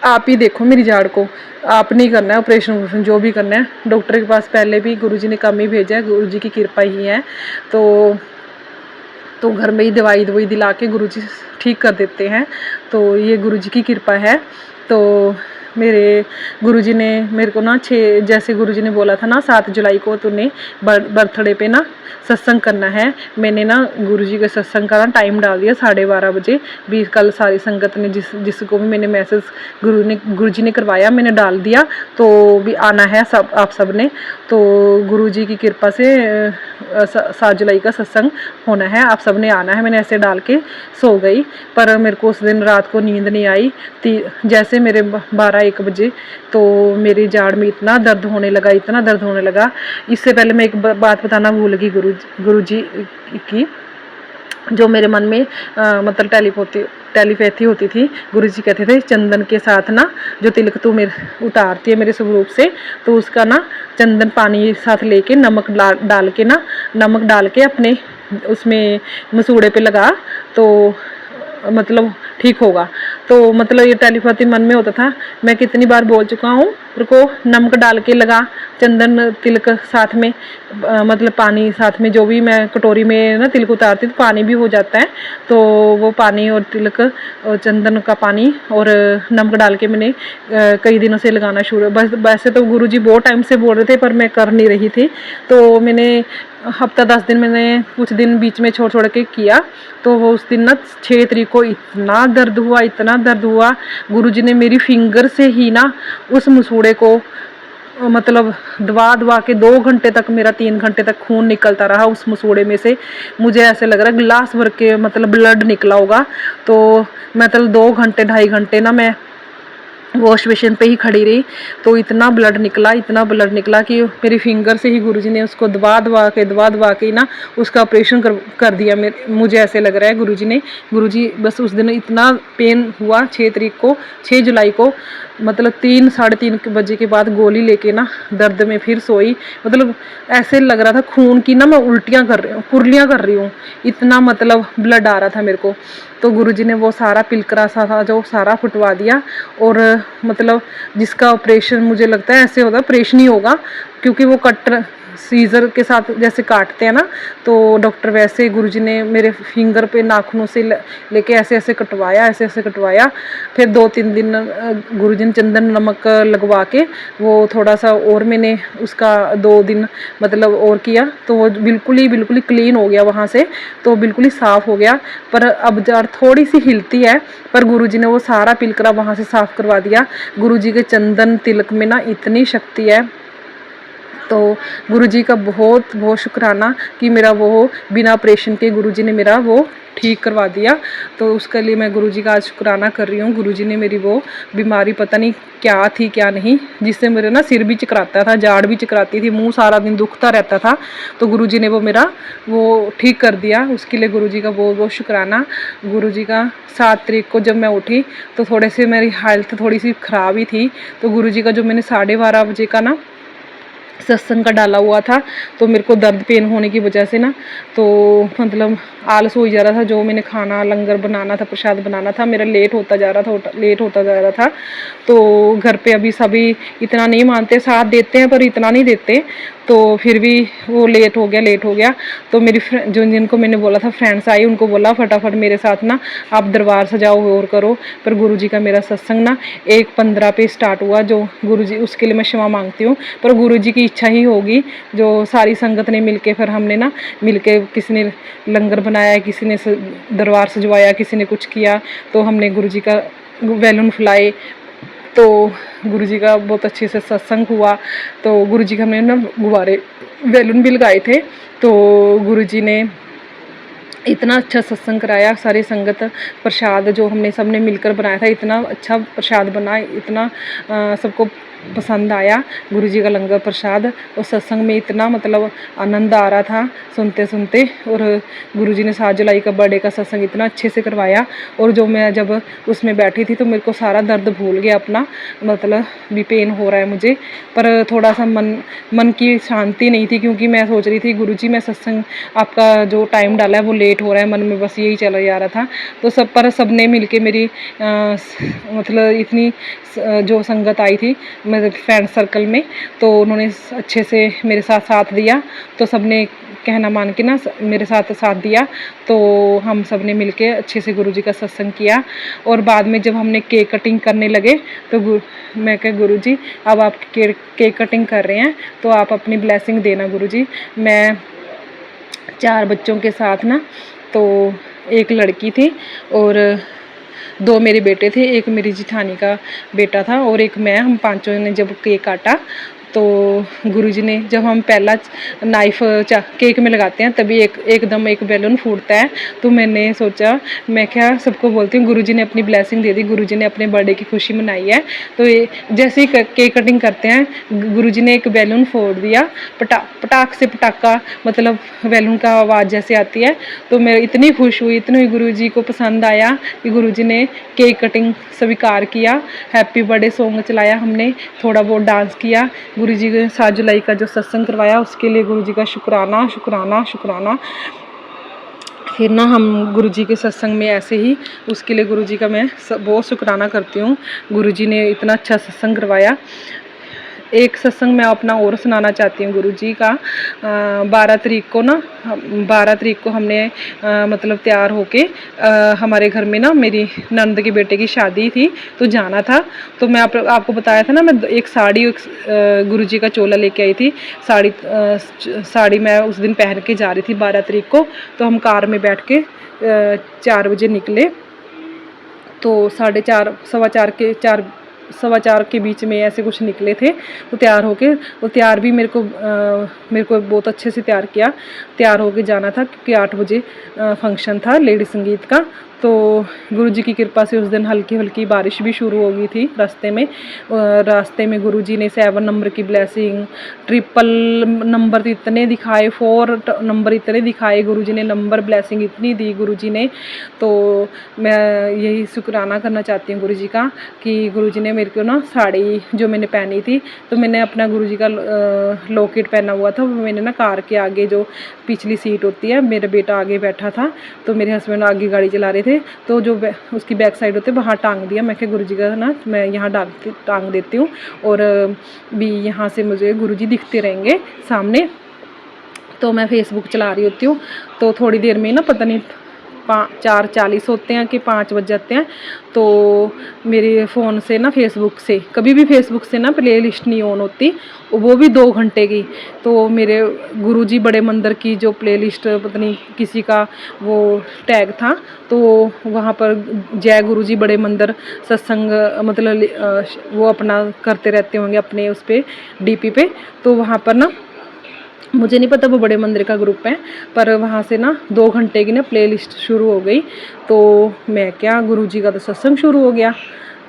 आप ही देखो मेरी जाड़ को, आप नहीं करना है ऑपरेशन जो भी करना है। डॉक्टर के पास पहले भी गुरुजी ने कम ही भेजा है, गुरुजी की कृपा ही है। तो घर में ही दवाई दिला के गुरुजी ठीक कर देते हैं। तो ये गुरुजी की कृपा है। तो मेरे गुरुजी ने मेरे को ना जैसे गुरुजी ने बोला था ना 7 जुलाई को तूने बर्थडे पे ना सत्संग करना है। मैंने ना गुरुजी के सत्संग का ना टाइम डाल दिया 12:30 बजे भी। कल सारी संगत ने जिसको भी मैंने मैसेज गुरुजी ने करवाया मैंने डाल दिया, तो भी आना है सब, आप सब ने। तो गुरुजी की कृपा से 7 जुलाई का सत्संग होना है, आप सब ने आना है। मैंने ऐसे डाल के सो गई, पर मेरे को उस दिन रात को नींद नहीं आई। जैसे मेरे 12-1 बजे तो मेरी जाड़ में इतना दर्द होने लगा। इससे पहले मैं एक बात बताना भूल गई गुरुजी की, जो मेरे मन में मतलब टेलीपैथी होती थी। गुरुजी कहते थे चंदन के साथ ना जो तिलक तू मेरे उतारती है मेरे स्वरूप से, तो उसका ना चंदन पानी साथ लेके नमक डाल के अपने उसमें मसूड़े पे लगा, तो मतलब ठीक होगा। तो मतलब ये टेलीपैथी मन में होता था। मैं कितनी बार बोल चुका हूँ, मेरे को नमक डाल के लगा, चंदन तिलक साथ में, मतलब पानी साथ में, जो भी मैं कटोरी में ना तिलक उतारती तो पानी भी हो जाता है। तो वो पानी और तिलक और चंदन का पानी और नमक डाल के मैंने कई दिनों से लगाना शुरू। बस वैसे तो गुरुजी बहुत टाइम से बोल रहे थे, पर मैं कर नहीं रही थी। तो मैंने हफ्ता 10 दिन मैंने कुछ दिन बीच में छोड़ छोड़ के किया, तो वो उस दिन ना 6 तारीख को इतना दर्द हुआ, इतना दर्द हुआ। गुरुजी ने मेरी फिंगर से ही ना उस मसूड़े को मतलब दबा दबा के 2 घंटे तक, मेरा 3 घंटे तक खून निकलता रहा उस मसूड़े में से। मुझे ऐसे लग रहा है गिलास भर के मतलब ब्लड निकला होगा। तो मतलब 2 घंटे 2.5 घंटे ना मैं वॉश बेसिन पे ही खड़ी रही, तो इतना ब्लड निकला कि मेरी फिंगर से ही गुरुजी ने उसको दबा दबा के ना उसका ऑपरेशन कर दिया। मुझे ऐसे लग रहा है गुरुजी बस उस दिन इतना पेन हुआ 6 तारीख को, 6 जुलाई को, मतलब 3 साढ़े 3 बजे के बाद गोली लेके ना दर्द में फिर सोई। मतलब ऐसे लग रहा था खून की ना मैं उल्टियाँ कर रही हूँ, कुर्लियाँ कर रही हूँ, इतना मतलब ब्लड आ रहा था मेरे को। तो गुरुजी ने वो सारा पिलकरा सा था जो सारा फुटवा दिया। और मतलब जिसका ऑपरेशन मुझे लगता है ऐसे होगा, ऑपरेशन ही होगा, क्योंकि वो कटर सीजर के साथ जैसे काटते हैं ना, तो डॉक्टर वैसे गुरुजी ने मेरे फिंगर पे नाखूनों से लेके ऐसे ऐसे कटवाया। फिर 2-3 दिन गुरुजी ने चंदन नमक लगवा के वो थोड़ा सा और मैंने उसका 2 दिन मतलब और किया, तो वो बिल्कुल ही क्लीन हो गया वहाँ से, तो बिल्कुल ही साफ़ हो गया। पर अब जड़ थोड़ी सी हिलती है, पर गुरुजी ने वो सारा पिलकरा वहाँ से साफ़ करवा दिया। गुरुजी के चंदन तिलक में ना इतनी शक्ति है, तो गुरुजी का बहुत बहुत शुक्राना कि मेरा वो बिना ऑपरेशन के गुरुजी ने मेरा वो ठीक करवा दिया। तो उसके लिए मैं गुरुजी का आज शुक्राना कर रही हूँ। गुरुजी ने मेरी वो बीमारी पता नहीं क्या थी क्या नहीं, जिससे मेरे ना सिर भी चकराता था, जाड़ भी चकराती थी, मुंह सारा दिन दुखता रहता था, तो गुरुजी ने वो मेरा वो ठीक कर दिया। उसके लिए गुरुजी का बहुत बहुत शुक्राना। गुरुजी का 7 तारीख को जब मैं उठी तो थोड़े से मेरी हेल्थ थोड़ी सी ख़राब ही थी, तो गुरुजी का जो मैंने 12:30 बजे का ना सत्संग का डाला हुआ था, तो मेरे को दर्द पेन होने की वजह से ना तो मतलब आलस हो जा रहा था। जो मैंने खाना लंगर बनाना था, प्रसाद बनाना था, मेरा लेट होता जा रहा था। तो घर पे अभी सभी इतना नहीं मानते, साथ देते हैं पर इतना नहीं देते, तो फिर भी वो लेट हो गया। तो मेरी जिनको मैंने बोला था फ्रेंड्स आई, उनको बोला फटाफट मेरे साथ ना आप दरबार सजाओ और करो। पर गुरुजी का मेरा सत्संग ना 1:15 पे स्टार्ट हुआ। जो गुरुजी, उसके लिए मैं क्षमा मांगती हूँ, पर गुरुजी की इच्छा ही होगी। जो सारी संगत ने मिलके, फिर हमने ना मिलके, किसी ने लंगर बनाया, किसी ने दरबार सजवाया, किसी ने कुछ किया, तो हमने गुरुजी का बैलून फुलाए, तो गुरुजी का बहुत अच्छे से सत्संग हुआ। तो गुरुजी का हमने ना गुब्बारे बैलून भी लगाए थे। तो गुरुजी ने इतना अच्छा सत्संग कराया, सारी संगत, प्रसाद जो हमने सबने मिलकर बनाया था, इतना अच्छा प्रसाद बना, इतना सबको पसंद आया गुरुजी का लंगर प्रसाद। और सत्संग में इतना मतलब आनंद आ रहा था सुनते सुनते। और गुरुजी ने 7 जुलाई का बर्थडे का सत्संग इतना अच्छे से करवाया। और जो मैं जब उसमें बैठी थी तो मेरे को सारा दर्द भूल गया अपना, मतलब भी पेन हो रहा है मुझे, पर थोड़ा सा मन की शांति नहीं थी, क्योंकि मैं सोच रही थी गुरुजी मैं सत्संग आपका जो टाइम डाला है वो लेट हो रहा है, मन में बस यही चला जा रहा था। तो सबने मिल के मेरी मतलब इतनी जो संगत आई थी मेरे फ्रेंड सर्कल में, तो उन्होंने अच्छे से मेरे साथ दिया। तो सबने कहना मान के ना मेरे साथ दिया। तो हम सब ने मिल के अच्छे से गुरुजी का सत्संग किया। और बाद में जब हमने केक कटिंग करने लगे तो मैं कहा गुरुजी अब आप केक कटिंग कर रहे हैं तो आप अपनी ब्लेसिंग देना गुरुजी। मैं 4 बच्चों के साथ ना, तो एक लड़की थी और 2 मेरे बेटे थे, एक मेरी जिठानी का बेटा था और एक मैं, हम पांचों ने जब केक काटा तो गुरुजी ने, जब हम पहला नाइफ केक में लगाते हैं तभी एकदम एक बैलून फूटता है। तो मैंने सोचा, मैं क्या सबको बोलती हूँ गुरुजी ने अपनी ब्लेसिंग दे दी, गुरुजी ने अपने बर्थडे की खुशी मनाई है। तो ये जैसे ही केक कटिंग करते हैं गुरुजी ने एक बैलून फोड़ दिया, पटाख से पटाखा, मतलब बैलून का आवाज़ जैसे आती है। तो मैं इतनी खुश हुई, इतनी गुरुजी को पसंद आया कि गुरुजी ने केक कटिंग स्वीकार किया। हैप्पी बर्थडे सॉन्ग चलाया हमने, थोड़ा बहुत डांस किया। गुरुजी के 7 जुलाई का जो सत्संग करवाया उसके लिए गुरुजी का शुक्राना शुक्राना शुक्राना। फिर ना हम गुरुजी के सत्संग में ऐसे ही, उसके लिए गुरुजी का मैं बहुत शुक्राना करती हूँ। गुरुजी ने इतना अच्छा सत्संग करवाया। एक सत्संग मैं अपना और सुनाना चाहती हूँ गुरुजी का। 12 तारीख को ना 12 तारीख को हमने मतलब तैयार होके हमारे घर में ना मेरी नंद के बेटे की शादी थी तो जाना था। तो मैं आपको बताया था ना, मैं एक साड़ी गुरुजी का चोला लेके आई थी। साड़ी मैं उस दिन पहन के जा रही थी 12 तारीख को। तो हम कार में बैठ के 4 बजे निकले। तो 4:30 सवा चार के बीच में ऐसे कुछ निकले थे। तो तैयार होके, वो तैयार भी मेरे को बहुत अच्छे से तैयार तैयार होके जाना था, क्योंकि 8 बजे फंक्शन था लेडी संगीत का। तो गुरुजी की कृपा से उस दिन हल्की हल्की बारिश भी शुरू हो गई थी रास्ते में गुरुजी ने 7 नंबर की ब्लेसिंग, ट्रिपल नंबर इतने दिखाए, 4 नंबर इतने दिखाए, गुरुजी ने नंबर ब्लेसिंग इतनी दी गुरुजी ने। तो मैं यही शुक्राना करना चाहती हूँ गुरुजी का कि गुरुजी ने मेरे को ना साड़ी जो मैंने पहनी थी, तो मैंने अपना गुरुजी का लॉकेट पहना हुआ था, वो मैंने ना कार के आगे जो पिछली सीट होती है, मेरा बेटा आगे बैठा था, तो मेरे हस्बैंड आगे गाड़ी चला रहे थे, तो जो उसकी बैक साइड होती है वहाँ टांग दिया। मैं क्या गुरुजी का ना मैं यहाँ टांग देती हूँ, और भी यहाँ से मुझे गुरुजी दिखते रहेंगे सामने। तो मैं फेसबुक चला रही होती हूँ, तो थोड़ी देर में ना पता नहीं 4:40 होते हैं कि 5 बज जाते हैं, तो मेरे फ़ोन से ना फेसबुक से कभी भी फेसबुक से ना प्ले लिस्ट नहीं ऑन होती, वो भी 2 घंटे की। तो मेरे गुरुजी बड़े मंदिर की जो प्ले लिस्ट पता नहीं किसी का वो टैग था, तो वहाँ पर जय गुरुजी बड़े मंदिर सत्संग मतलब वो अपना करते रहते होंगे अपने उस पर DP पे। तो वहाँ पर ना मुझे नहीं पता वो बड़े मंदिर का ग्रुप है, पर वहाँ से ना 2 घंटे की ना प्ले लिस्ट शुरू हो गई। तो मैं क्या, गुरुजी का तो सत्संग शुरू हो गया,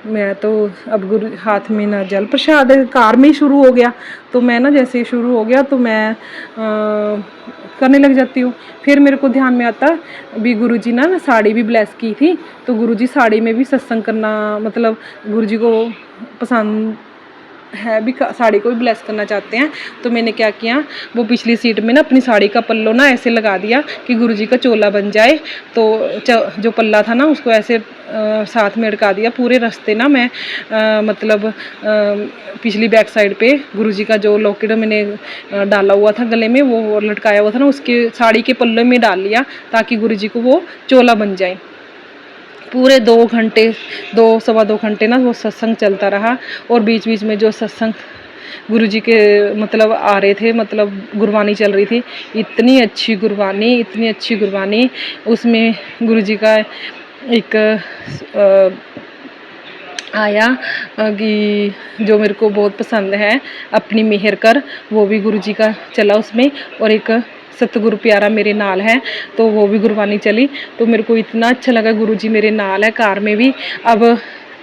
मैं तो अब गुरु हाथ में ना जल प्रसाद कार में ही शुरू हो गया। तो मैं ना जैसे ही शुरू हो गया तो मैं करने लग जाती हूँ। फिर मेरे को ध्यान में आता भी गुरुजी ना साड़ी भी ब्लेस की थी, तो गुरुजी साड़ी में भी सत्संग करना मतलब गुरुजी को पसंद है भी, साड़ी को भी ब्लेस करना चाहते हैं। तो मैंने क्या किया, वो पिछली सीट में ना अपनी साड़ी का पल्लो ना ऐसे लगा दिया कि गुरुजी का चोला बन जाए। तो जो पल्ला था ना उसको ऐसे साथ में अटका दिया। पूरे रास्ते ना मैं मतलब पिछली बैक साइड पे गुरुजी का जो लॉकेट मैंने डाला हुआ था गले में, वो लटकाया हुआ था ना, उसके साड़ी के पल्ले में डाल लिया ताकि गुरुजी को वो चोला बन जाए। पूरे 2 घंटे 2-2.25 घंटे ना वो सत्संग चलता रहा, और बीच बीच में जो सत्संग गुरुजी के मतलब आ रहे थे, मतलब गुरबानी चल रही थी, इतनी अच्छी गुरबानी। उसमें गुरुजी का एक आया कि जो मेरे को बहुत पसंद है, अपनी मेहर कर, वो भी गुरुजी का चला उसमें, और एक सतगुरु प्यारा मेरे नाल है, तो वो भी गुरबानी चली। तो मेरे को इतना अच्छा लगा, गुरुजी मेरे नाल है कार में भी। अब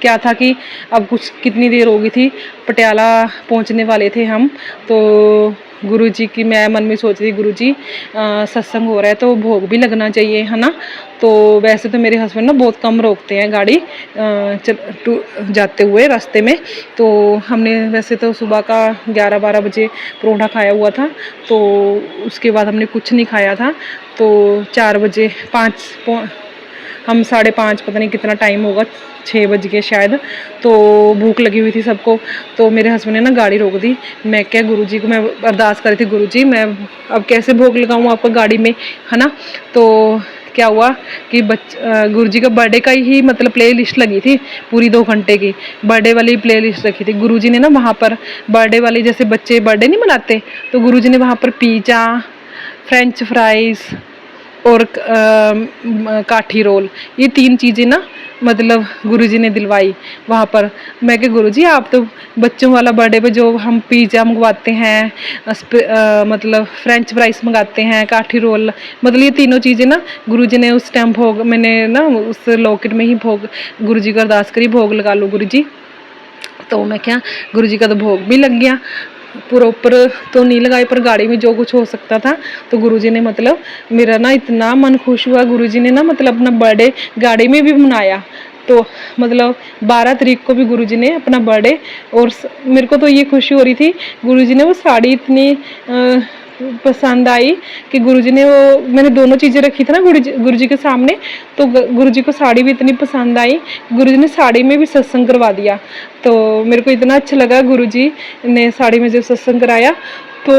क्या था कि अब कितनी देर हो गई थी, पटियाला पहुंचने वाले थे हम। तो गुरुजी की मैं मन में सोच रही, गुरुजी सत्संग हो रहा है तो भोग भी लगना चाहिए, है ना। तो वैसे तो मेरे हस्बैंड ना बहुत कम रोकते हैं गाड़ी जाते हुए रास्ते में। तो हमने वैसे तो सुबह का 11-12 बजे परोठा खाया हुआ था, तो उसके बाद हमने कुछ नहीं खाया था। तो 4 बजे हम 5:30 पता नहीं कितना टाइम होगा, 6 बज गए शायद, तो भूख लगी हुई थी सबको। तो मेरे हस्बैंड ने ना गाड़ी रोक दी। मैं क्या, गुरुजी को मैं अरदास करी थी, गुरुजी मैं अब कैसे भोग लगाऊं आपका गाड़ी में, है ना। तो क्या हुआ कि गुरुजी का बर्थडे का ही मतलब प्ले लिस्ट लगी थी, पूरी 2 घंटे की बर्थडे वाली प्ले लिस्ट रखी थी। गुरुजी ने ना वहाँ पर बर्थडे वाली, जैसे बच्चे बर्थडे नहीं मनाते, तो गुरुजी ने वहाँ पर पिज़्ज़ा, फ्रेंच फ्राइज़ और काठी रोल, ये 3 चीज़ें ना मतलब गुरुजी ने दिलवाई वहाँ पर। मैं कि गुरुजी आप तो बच्चों वाला बर्थडे पे जो हम पिज़्ज़ा मंगवाते हैं, मतलब फ्रेंच फ्राइज़ मंगाते हैं, काठी रोल, मतलब ये तीनों चीज़ें ना गुरुजी ने उस टाइम भोग, मैंने ना उस लॉकेट में ही भोग गुरुजी का अरदास करी, भोग लगा लो गुरुजी। तो मैं क्या, गुरुजी का तो भोग भी लग गया, प्रॉपर तो नहीं लगाई, पर गाड़ी में जो कुछ हो सकता था। तो गुरुजी ने मतलब मेरा ना इतना मन खुश हुआ, गुरुजी ने ना मतलब अपना बर्थडे गाड़ी में भी मनाया। तो मतलब 12 तारीख को भी गुरुजी ने अपना बर्थडे, और मेरे को तो ये खुशी हो रही थी, गुरुजी ने वो साड़ी इतनी पसंद आई कि गुरुजी ने वो, मैंने दोनों चीज़ें रखी थी ना गुरुजी के सामने, तो गुरुजी को साड़ी भी इतनी पसंद आई, गुरुजी ने साड़ी में भी सत्संग करवा दिया। तो मेरे को इतना अच्छा लगा गुरुजी ने साड़ी में जब सत्संग कराया, तो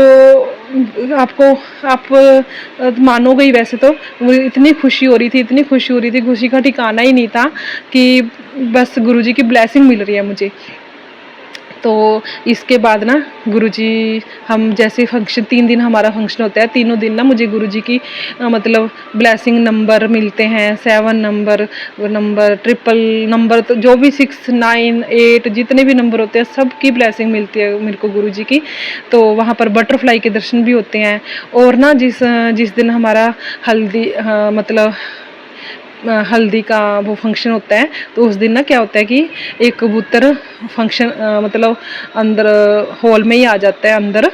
आप मानोगे ही, वैसे तो मुझे इतनी खुशी हो रही थी, इतनी खुशी हो रही थी, खुशी का ठिकाना ही नहीं था कि बस गुरुजी की ब्लेसिंग मिल रही है मुझे। तो इसके बाद ना गुरुजी, हम जैसे फंक्शन 3 दिन हमारा फंक्शन होता है, तीनों दिन ना मुझे गुरुजी की मतलब ब्लेसिंग नंबर मिलते हैं, 7 नंबर, ट्रिपल नंबर, तो जो भी 6, 9, 8 जितने भी नंबर होते हैं सबकी ब्लेसिंग मिलती है मेरे को गुरुजी की। तो वहाँ पर बटरफ्लाई के दर्शन भी होते हैं। और ना जिस दिन हमारा हल्दी का वो फंक्शन होता है, तो उस दिन ना क्या होता है कि एक कबूतर फंक्शन मतलब अंदर हॉल में ही आ जाता है, अंदर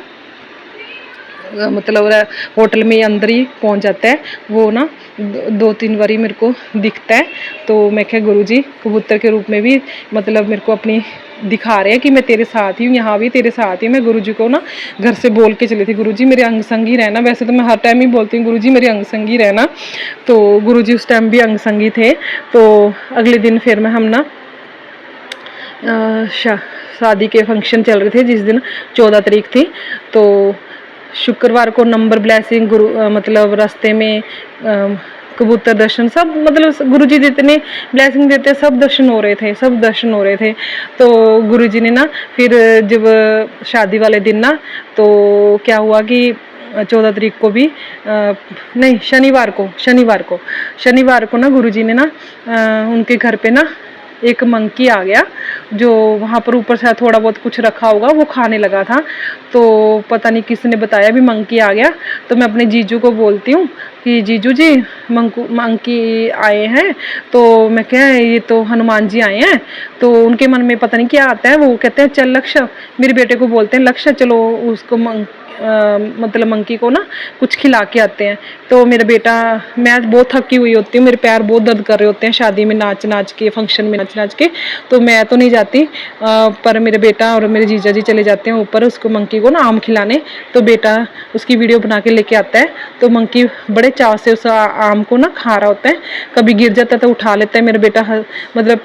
मतलब होटल में अंदर ही पहुंच जाता है। वो ना 2-3 बारी मेरे को दिखता है। तो मैं क्या, गुरुजी कबूतर के रूप में भी मतलब मेरे को अपनी दिखा रहे हैं कि मैं तेरे साथ ही हूँ, यहाँ भी तेरे साथ ही। मैं गुरुजी को ना घर से बोल के चली थी, गुरुजी मेरे अंग संगी रहना। वैसे तो मैं हर टाइम ही बोलती हूँ गुरुजी मेरे अंग संगी रहना। तो गुरुजी उस टाइम भी अंग संगी थे। तो अगले दिन फिर हम ना शादी के फंक्शन चल रहे थे, जिस दिन 14 तारीख थी। तो शुक्रवार को नंबर ब्लेसिंग, मतलब रास्ते में कबूतर दर्शन, सब मतलब गुरुजी जितने ब्लेसिंग देते सब दर्शन हो रहे थे। तो गुरुजी ने ना फिर जब शादी वाले दिन ना, तो क्या हुआ कि 14 तारीख को भी नहीं, शनिवार को ना गुरुजी ने ना उनके घर पे ना एक मंकी आ गया, जो वहाँ पर ऊपर से थोड़ा बहुत कुछ रखा होगा, वो खाने लगा था। तो पता नहीं किसने बताया भी मंकी आ गया। तो मैं अपने जीजू को बोलती हूँ कि जीजू जी मंकी आए हैं। तो मैं क्या, ये तो हनुमान जी आए हैं। तो उनके मन में पता नहीं क्या आता है, वो कहते हैं चल लक्ष्य, मेरे बेटे को बोलते हैं लक्ष्य चलो उसको मतलब मंकी को ना कुछ खिला के आते हैं। तो मेरा बेटा, मैं बहुत थकी हुई होती हूँ, मेरे पैर बहुत दर्द कर रहे होते हैं शादी में नाच के, फंक्शन में नाच के, तो मैं तो नहीं जाती। पर मेरे बेटा और मेरे जीजा जी चले जाते हैं ऊपर उसको, मंकी को ना आम खिलाने। तो बेटा उसकी वीडियो बना के लेके आता है। तो मंकी बड़े चाव से उस आम को ना खा रहा होता है, कभी गिर जाता है तो उठा लेता है। मेरा बेटा मतलब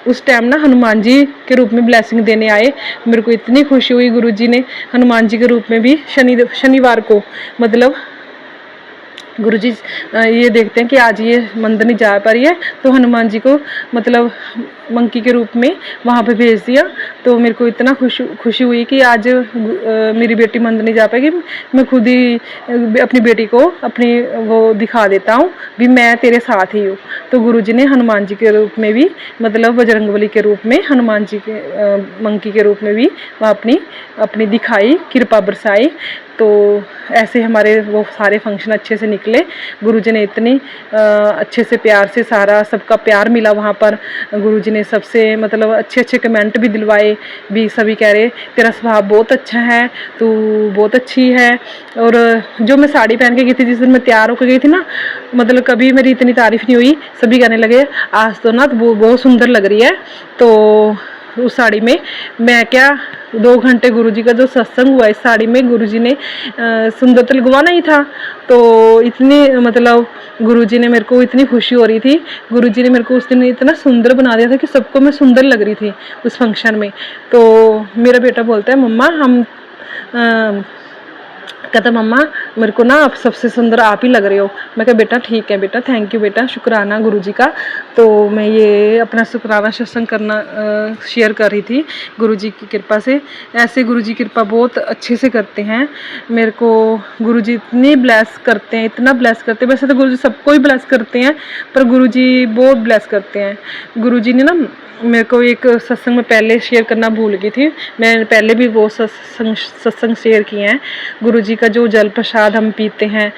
उस टाइम ना हनुमान जी के रूप में ब्लेसिंग देने आए। मेरे को इतनी खुशी हुई, गुरुजी ने हनुमान जी के रूप में भी शनिवार को, मतलब गुरुजी ये देखते हैं कि आज ये मंदिर नहीं जा पा रही है, तो हनुमान जी को मतलब मंकी के रूप में वहाँ पे भेज दिया। तो मेरे को इतना खुशी हुई कि आज मेरी बेटी मंदिर नहीं जा पाएगी, मैं खुद ही अपनी बेटी को अपनी वो दिखा देता हूँ भी मैं तेरे साथ ही हूँ। तो गुरुजी ने हनुमान जी के रूप में भी, मतलब बजरंगबली के रूप में, हनुमान जी के मंकी के रूप में भी वह अपनी दिखाई, कृपा बरसाई। तो ऐसे हमारे वो सारे फंक्शन अच्छे से निकले। गुरुजी ने इतनी अच्छे से प्यार से, सारा सबका प्यार मिला वहाँ पर। गुरुजी ने सबसे मतलब अच्छे कमेंट भी दिलवाए भी, सभी कह रहे तेरा स्वभाव बहुत अच्छा है, तू बहुत अच्छी है। और जो मैं साड़ी पहन के गई थी, जिस दिन मैं तैयार होकर गई थी ना, मतलब कभी मेरी इतनी तारीफ नहीं हुई। सभी कहने लगे आज तो ना वो बहुत सुंदर लग रही है। तो उस साड़ी में मैं क्या, 2 घंटे गुरुजी का जो सत्संग हुआ इस साड़ी में, गुरुजी ने सुंदर तो लगवाना ही था। तो इतनी मतलब गुरुजी ने, मेरे को इतनी खुशी हो रही थी, गुरुजी ने मेरे को उस दिन इतना सुंदर बना दिया था कि सबको मैं सुंदर लग रही थी उस फंक्शन में। तो मेरा बेटा बोलता है मम्मा हम कहता मम्मा मेरे को ना आप सबसे सुंदर आप ही लग रहे हो। मैं कहा बेटा ठीक है बेटा, थैंक यू बेटा, शुक्राना गुरुजी का। तो मैं ये अपना शुक्राना सत्संग करना शेयर कर रही थी गुरुजी की कृपा से। ऐसे गुरुजी कृपा बहुत अच्छे से करते हैं। मेरे को गुरुजी इतनी ब्लेस करते हैं, इतना ब्लेस करते हैं। वैसे तो गुरुजी सबको ही ब्लेस करते हैं, पर गुरुजी बहुत ब्लेस करते हैं। गुरुजी ने ना मेरे को एक सत्संग में पहले शेयर करना भूल गई थी, मैं पहले भी वो सत्संग शेयर किए हैं। गुरुजी का जो जल प्रसाद हम पीते हैं,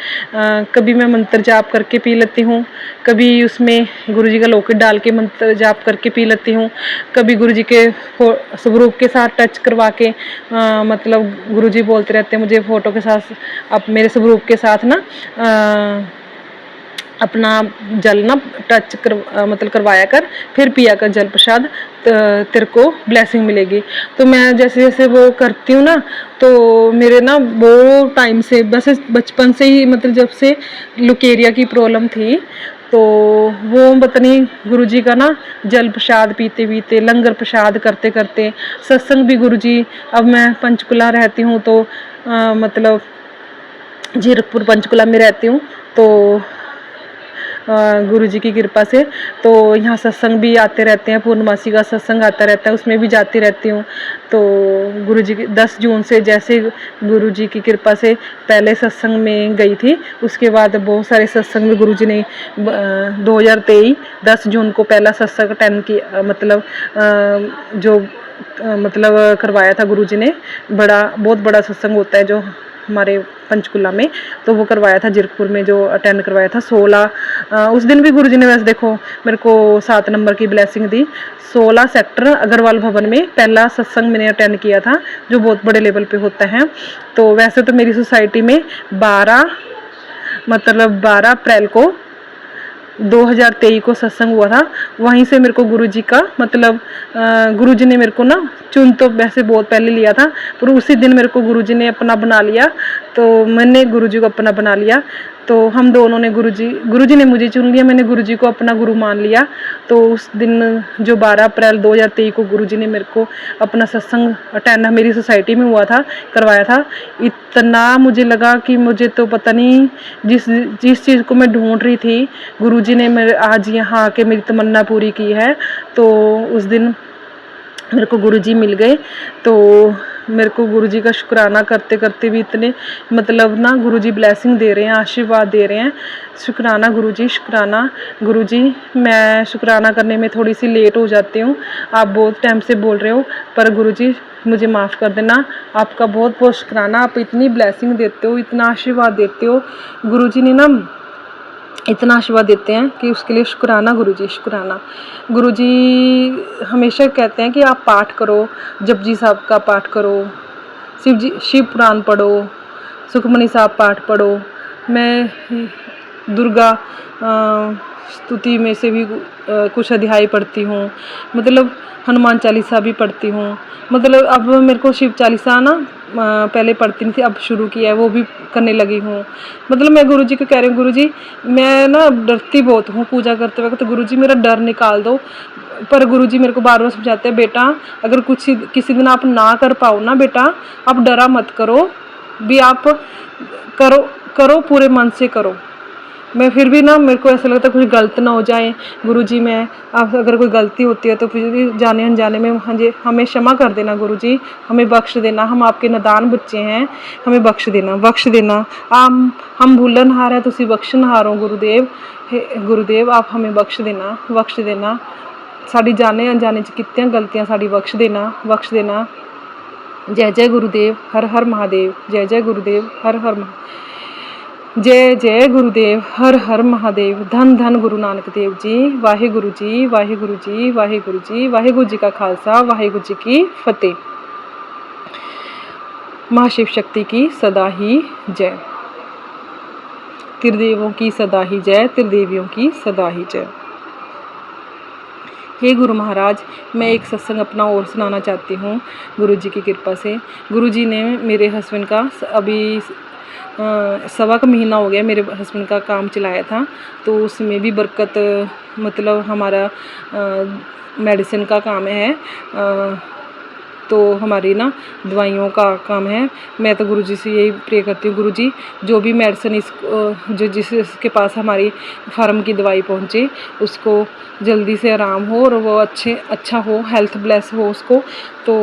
कभी मैं मंत्र जाप करके पी लेती हूँ, कभी उसमें गुरुजी का लॉकेट डाल के मंत्र जाप करके पी लेती हूँ, कभी गुरुजी के स्वरूप के साथ टच करवा के, मतलब गुरुजी बोलते रहते हैं मुझे फ़ोटो के साथ, आप मेरे स्वरूप के साथ ना अपना जल ना टच मतलब करवाया कर, फिर पिया कर जल प्रसाद, तेरे को ब्लेसिंग मिलेगी। तो मैं जैसे जैसे वो करती हूँ ना, तो मेरे ना बहुत टाइम से, वैसे बचपन से ही, मतलब जब से लुकेरिया की प्रॉब्लम थी, तो वो पता नहीं गुरुजी का ना जल प्रसाद पीते पीते, लंगर प्रसाद करते करते, सत्संग भी गुरुजी, अब मैं पंचकुला रहती हूँ तो मतलब जीरकपुर पंचकुला में रहती हूँ, तो गुरुजी की कृपा से तो यहाँ सत्संग भी आते रहते हैं, पूर्णमासी का सत्संग आता रहता है, उसमें भी जाती रहती हूँ। तो गुरुजी की 10 जून से जैसे गुरुजी की कृपा से पहले सत्संग में गई थी, उसके बाद बहुत सारे सत्संग में गुरुजी ने 2023 10 जून को पहला सत्संग अटेंड किया, मतलब जो मतलब करवाया था गुरुजी ने, बहुत बड़ा सत्संग होता है जो हमारे पंचकुला में, तो वो करवाया था जीरकपुर में, जो अटेंड करवाया था 16 उस दिन भी गुरुजी ने वैसे देखो मेरे को 7 नंबर की ब्लेसिंग दी। 16 सेक्टर अग्रवाल भवन में पहला सत्संग मैंने अटेंड किया था, जो बहुत बड़े लेवल पे होता है। तो वैसे तो मेरी सोसाइटी में 12 अप्रैल को 2023 को सत्संग हुआ था, वहीं से मेरे को गुरुजी का मतलब गुरुजी ने मेरे को ना चुन तो वैसे बहुत पहले लिया था, पर उसी दिन मेरे को गुरुजी ने अपना बना लिया, तो मैंने गुरुजी को अपना बना लिया। तो हम दोनों ने गुरुजी ने मुझे चुन लिया, मैंने गुरुजी को अपना गुरु मान लिया। तो उस दिन जो 12 अप्रैल 2023 को गुरुजी ने मेरे को अपना सत्संग अटेंड मेरी सोसाइटी में हुआ था, करवाया था, इतना मुझे लगा कि मुझे तो पता नहीं, जिस चीज़ को मैं ढूंढ रही थी गुरुजी ने मेरे आज यहाँ आके मेरी तमन्ना पूरी की है। तो उस दिन मेरे को गुरुजी मिल गए, तो मेरे को गुरुजी का शुक्राना करते करते भी इतने मतलब ना गुरुजी ब्लेसिंग दे रहे हैं, आशीर्वाद दे रहे हैं। शुक्राना गुरुजी, शुक्राना गुरुजी। मैं शुक्राना करने में थोड़ी सी लेट हो जाती हूँ, आप बहुत टाइम से बोल रहे हो, पर गुरुजी मुझे माफ़ कर देना, आपका बहुत बहुत शुक्राना, आप इतनी ब्लेसिंग देते हो, इतना आशीर्वाद देते हो। गुरुजी ने ना इतना आशीर्वाद देते हैं कि उसके लिए शुक्राना गुरुजी, शुक्राना। गुरुजी हमेशा कहते हैं कि आप पाठ करो, जपजी साहब का पाठ करो, शिव पुराण पढ़ो, सुखमनी साहब पाठ पढ़ो। मैं दुर्गा स्तुति में से भी कुछ अध्याय पढ़ती हूँ, मतलब हनुमान चालीसा भी पढ़ती हूँ। मतलब अब मेरे को शिव चालीसा ना पहले पढ़ती नहीं थी, अब शुरू किया है, वो भी करने लगी हूँ। मतलब मैं गुरुजी को कह रही हूँ, गुरुजी मैं ना डरती बहुत हूँ पूजा करते वक्त, तो गुरुजी मेरा डर निकाल दो। पर गुरुजी मेरे को बार बार समझाते हैं, बेटा अगर किसी दिन आप ना कर पाओ ना बेटा, आप डरा मत करो, भी आप करो पूरे मन से करो। मैं फिर भी ना मेरे को ऐसा लगता है कुछ गलत ना हो जाए गुरुजी, मैं आप अगर कोई गलती होती है तो फिर जाने अनजाने में हमें क्षमा कर देना गुरुजी, हमें बख्श देना, हम आपके नादान बच्चे हैं, हमें बख्श देना। हम भूलनहार है, तुसी बख्शनहार हो गुरुदेव, आप हमें बख्श देना। साड़ी जाने अनजाने च कीतियां गलतियां साड़ी बख्श देना। जय जय गुरुदेव, हर हर महादेव। जय जय गुरुदेव, हर हर जय जय गुरुदेव, हर हर महादेव। धन धन गुरु नानक देव जी। वाहिगुरु जी, वाहिगुरु जी, वाहिगुरु जी। वाहिगुरु जी का खालसा, वाहिगुरु जी की फतेह। महाशिव शक्ति की सदा ही जय। त्रिदेवों की सदा ही जय, त्रिदेवियों की सदा ही जय। हे गुरु महाराज, मैं एक सत्संग अपना और सुनाना चाहती हूँ गुरुजी की कृपा से। गुरुजी ने मेरे हस्बैंड का अभी 1.25 महीना हो गया मेरे हस्बैंड का काम चलाया था, तो उसमें भी बरकत, मतलब हमारा मेडिसिन का काम है, तो हमारी ना दवाइयों का काम है। मैं तो गुरुजी से यही प्रे करती हूँ, गुरुजी जो भी मेडिसिन जिसके पास हमारी फार्म की दवाई पहुँचे, उसको जल्दी से आराम हो और वो अच्छा हो, हेल्थ ब्लेस हो उसको। तो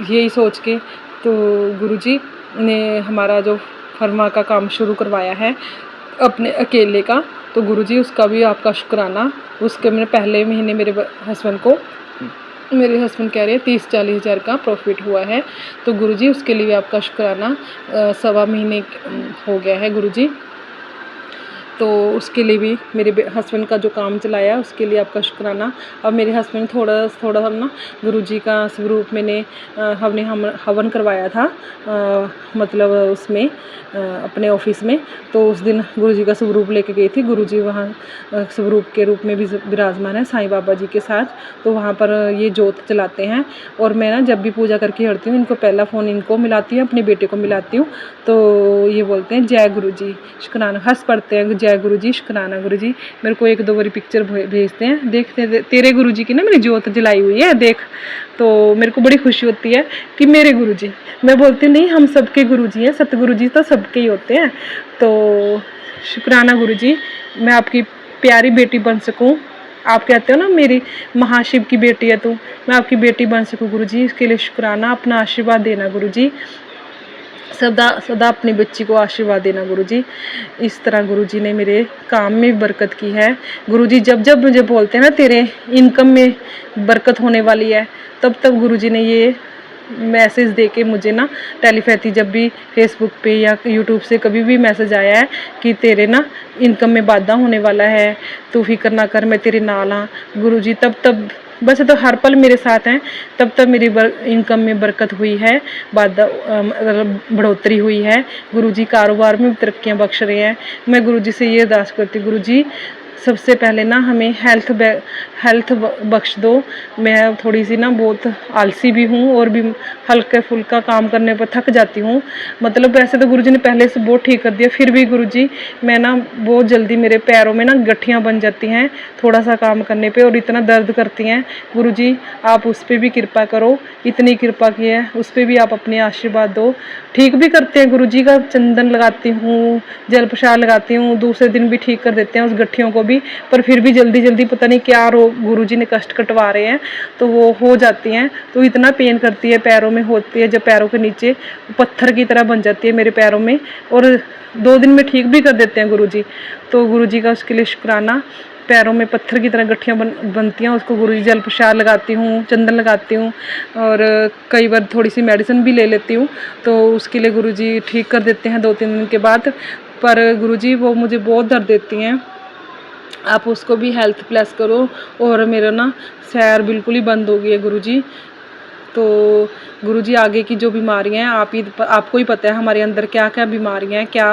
यही सोच के तो गुरुजी ने हमारा जो फर्मा का काम शुरू करवाया है अपने अकेले का, तो गुरुजी उसका भी आपका शुक्राना। उसके मैंने पहले महीने मेरे हस्बैंड कह रहे हैं 30-40 हज़ार का प्रॉफिट हुआ है, तो गुरुजी उसके लिए आपका शुक्राना। 1.25 महीने हो गया है गुरुजी। तो उसके लिए भी मेरे हस्बैंड का जो काम चलाया उसके लिए आपका शुक्राना। अब मेरे हस्बैंड थोड़ा हम ना गुरुजी का स्वरूप मैंने हमने हवन करवाया था मतलब उसमें अपने ऑफिस में। तो उस दिन गुरुजी का स्वरूप लेके गई थी। गुरुजी वहाँ स्वरूप के रूप में भी विराजमान है साईं बाबा जी के साथ। तो वहाँ पर ये जोत जलाते हैं और मैं ना जब भी पूजा करके हटती हूँ इनको पहला फ़ोन इनको मिलाती हूँ, अपने बेटे को मिलाती हूँ। तो ये बोलते हैं जय गुरुजी शुक्राना, हंस पड़ते हैं जय गुरुजी शुक्राना गुरुजी। मेरे को 1-2 बारी पिक्चर भेजते हैं, देखते तेरे गुरुजी की ना मैंने जोत जलाई हुई है देख। तो मेरे को बड़ी खुशी होती है कि मेरे गुरुजी, मैं बोलती नहीं हम सबके गुरुजी हैं, सतगुरुजी तो सबके ही होते हैं। तो शुक्राना गुरुजी, मैं आपकी प्यारी बेटी बन सकूं। आप कहते हो ना मेरी महाशिव की बेटी है तू, मैं आपकी बेटी बन सकूं गुरुजी, इसके लिए शुक्राना। अपना आशीर्वाद देना गुरुजी, सदा सदा अपनी बच्ची को आशीर्वाद देना गुरुजी। इस तरह गुरुजी ने मेरे काम में बरकत की है। गुरुजी जब जब मुझे बोलते हैं ना तेरे इनकम में बरकत होने वाली है, तब तब गुरुजी ने ये मैसेज दे के मुझे ना टेलीपैथी, जब भी फेसबुक पे या यूट्यूब से कभी भी मैसेज आया है कि तेरे ना इनकम में वाधा होने वाला है, तू फिक्र ना कर, मैं तेरे नाल हाँ गुरुजी। तब बस तो हर पल मेरे साथ हैं। तब मेरी इनकम में बरकत हुई है, वाधा मतलब बढ़ोतरी हुई है। गुरुजी कारोबार में तरक्कियां बख्श रहे हैं। मैं गुरुजी से ये अरदास करती हूँ गुरुजी सबसे पहले ना हमें हेल्थ बख्श दो। मैं थोड़ी सी ना बहुत आलसी भी हूँ और भी हल्का फुल्का काम करने पर थक जाती हूँ। मतलब वैसे तो गुरुजी ने पहले से बहुत ठीक कर दिया, फिर भी गुरुजी मैं ना बहुत जल्दी मेरे पैरों में ना गठियाँ बन जाती हैं थोड़ा सा काम करने पे और इतना दर्द करती हैं। गुरुजी आप उस पर भी कृपा करो, इतनी कृपा की है उस पर भी आप अपने आशीर्वाद दो। ठीक भी करते हैं गुरुजी का, चंदन लगाती हूँ, जल प्रसाद लगाती हूँ, दूसरे दिन भी ठीक कर देते हैं उस गठियों को भी। पर फिर भी जल्दी पता नहीं क्या गुरुजी ने कष्ट कटवा रहे हैं तो वो हो जाती हैं। तो इतना पेन करती है पैरों में होती है, जब पैरों के नीचे पत्थर की तरह बन जाती है मेरे पैरों में, और 2 दिन में ठीक भी कर देते हैं गुरुजी। तो गुरुजी का उसके लिए शुक्राना। पैरों में पत्थर की तरह गठियाँ बनती हैं, उसको गुरुजी जल प्रसाद लगाती हूँ, चंदन लगाती हूँ और कई बार थोड़ी सी मेडिसिन भी ले लेती हूँ। तो उसके लिए गुरुजी ठीक कर देते हैं 2-3 दिन के बाद। पर गुरुजी वो मुझे बहुत दर्द देती हैं, आप उसको भी हेल्थ प्लस करो। और मेरा ना सैर बिल्कुल ही बंद हो गई है गुरुजी। तो गुरुजी आगे की जो बीमारियां हैं आपको ही पता है हमारे अंदर क्या क्या बीमारियां हैं, क्या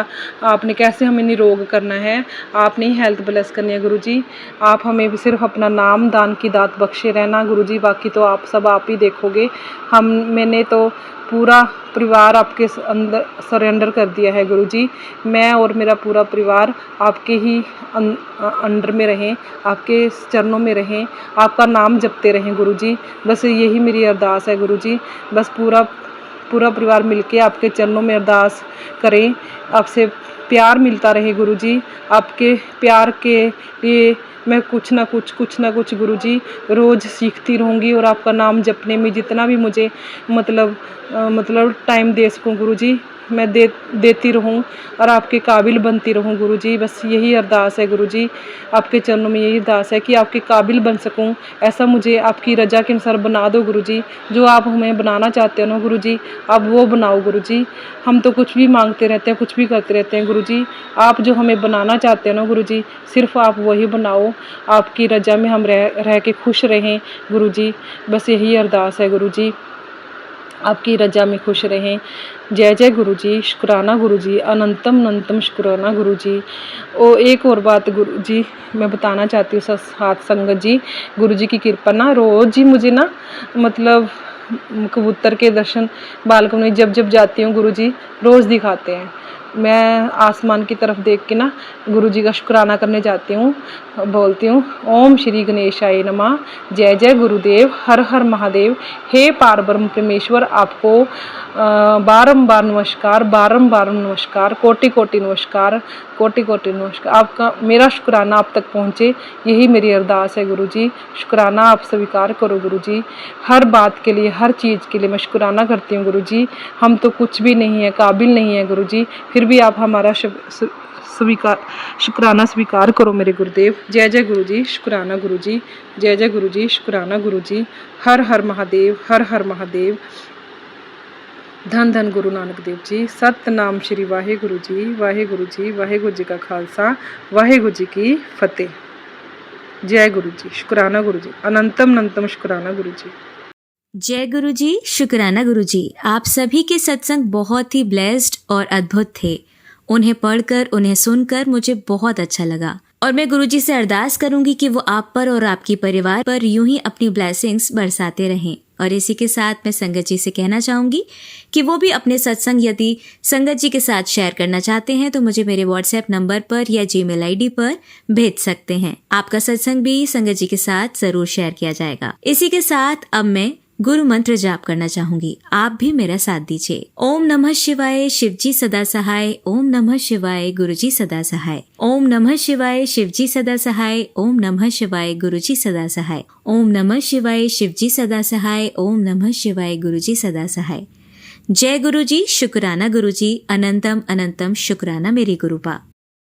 आपने कैसे हमें निरोग करना है, आपने ही हेल्थ ब्लेस करनी है गुरुजी। आप हमें भी सिर्फ अपना नाम दान की दात बख्शे रहना गुरुजी, बाकी तो आप ही देखोगे। मैंने तो पूरा परिवार आपके अंदर सरेंडर कर दिया है गुरुजी। मैं और मेरा पूरा परिवार आपके ही अंडर में रहें, आपके चरणों में रहें, आपका नाम जपते रहें गुरुजी। बस यही मेरी अरदास है गुरुजी। बस पूरा परिवार मिलके आपके चरणों में अरदास करें, आपसे प्यार मिलता रहे गुरुजी। आपके प्यार के लिए मैं कुछ ना कुछ गुरुजी रोज़ सीखती रहूँगी और आपका नाम जपने में जितना भी मुझे मतलब टाइम दे सकूँ गुरुजी मैं देती रहूँ और आपके काबिल बनती रहूँ गुरुजी। बस यही अरदास है गुरुजी, आपके चरणों में यही अरदास है कि आपके काबिल बन सकूँ, ऐसा मुझे आपकी रजा के अनुसार बना दो गुरुजी। जो आप हमें बनाना चाहते हो ना गुरुजी, आप वो बनाओ गुरुजी। हम तो कुछ भी मांगते रहते हैं, कुछ भी करते रहते हैं गुरुजी, आप जो हमें बनाना चाहते हो ना गुरुजी, सिर्फ आप वही बनाओ। आपकी रजा में हम रह के खुश रहें गुरुजी। बस यही अरदास है गुरुजी, आपकी रजा में खुश रहें। जय जय गुरुजी, शुक्राना गुरुजी, अनंतम शुक्राना गुरुजी। और एक और बात गुरुजी मैं बताना चाहती हूँ साथ संगत जी, गुरुजी की कृपा ना रोज़ ही मुझे ना मतलब कबूतर के दर्शन बालकनी में जब जाती हूँ गुरुजी रोज़ दिखाते हैं। मैं आसमान की तरफ देख के ना गुरुजी का शुक्राना करने जाती हूँ, बोलती हूँ ओम श्री गणेशाय नमः, जय जय गुरुदेव, हर हर महादेव। हे पारब्रह्म परमेश्वर, आपको बारंबार नमस्कार, कोटि नमस्कार। आपका मेरा शुक्राना आप तक पहुँचे, यही मेरी अरदास है गुरुजी। शुक्राना आप स्वीकार करो गुरुजी। हर बात के लिए, हर चीज़ के लिए मैं शुक्राना करती हूँ गुरुजी। हम तो कुछ भी नहीं है, काबिल नहीं है गुरुजी, फिर भी आप हमारा शुक्राना स्वीकार करो मेरे गुरुदेव। जय जय गुरुजी, शुक्राना गुरुजी, जय जय गुरुजी, शुक्राना गुरुजी। हर हर महादेव, हर हर महादेव। धन धन गुरु नानक देव जी। सतनाम श्री वाहेगुरु जी, वाहेगुरु जी, वाहेगुरु जी का खालसा, वाहेगुरु जी की फतेह। जय गुरु जी, शुक्राना गुरु जी, अनंतम अनंतम शुक्राना गुरु जी। जय गुरु जी, शुक्राना गुरु जी। आप सभी के सत्संग बहुत ही ब्लेस्ड और अद्भुत थे। उन्हें पढ़कर, उन्हें सुनकर मुझे बहुत अच्छा लगा और मैं गुरु जी से अरदास करूंगी कि वो आप पर और आपकी परिवार पर यूं ही अपनी ब्लेसिंग्स बरसाते रहें। और इसी के साथ मैं संगत जी से कहना चाहूंगी कि वो भी अपने सत्संग यदि संगत जी के साथ शेयर करना चाहते हैं तो मुझे मेरे व्हाट्सएप नंबर पर या जीमेल आईडी पर भेज सकते हैं। आपका सत्संग भी संगत जी के साथ जरूर शेयर किया जाएगा। इसी के साथ अब मैं गुरु मंत्र जाप करना चाहूंगी, आप भी मेरा साथ दीजिए। ओम नमः शिवाय, शिवजी सदा सहाय। ओम नमः शिवाय, गुरुजी सदा सहाय। ओम नमः शिवाय, शिवजी सदा सहाय। ओम नमः शिवाय, गुरुजी सदा सहाय। ओम नमः शिवाय, शिवजी सदा सहाय। ओम नमः शिवाय, गुरुजी सदा सहाय। जय गुरु जी, शुक्राना गुरु जी, अनंतम अनंतम शुक्राना मेरी गुरुपा।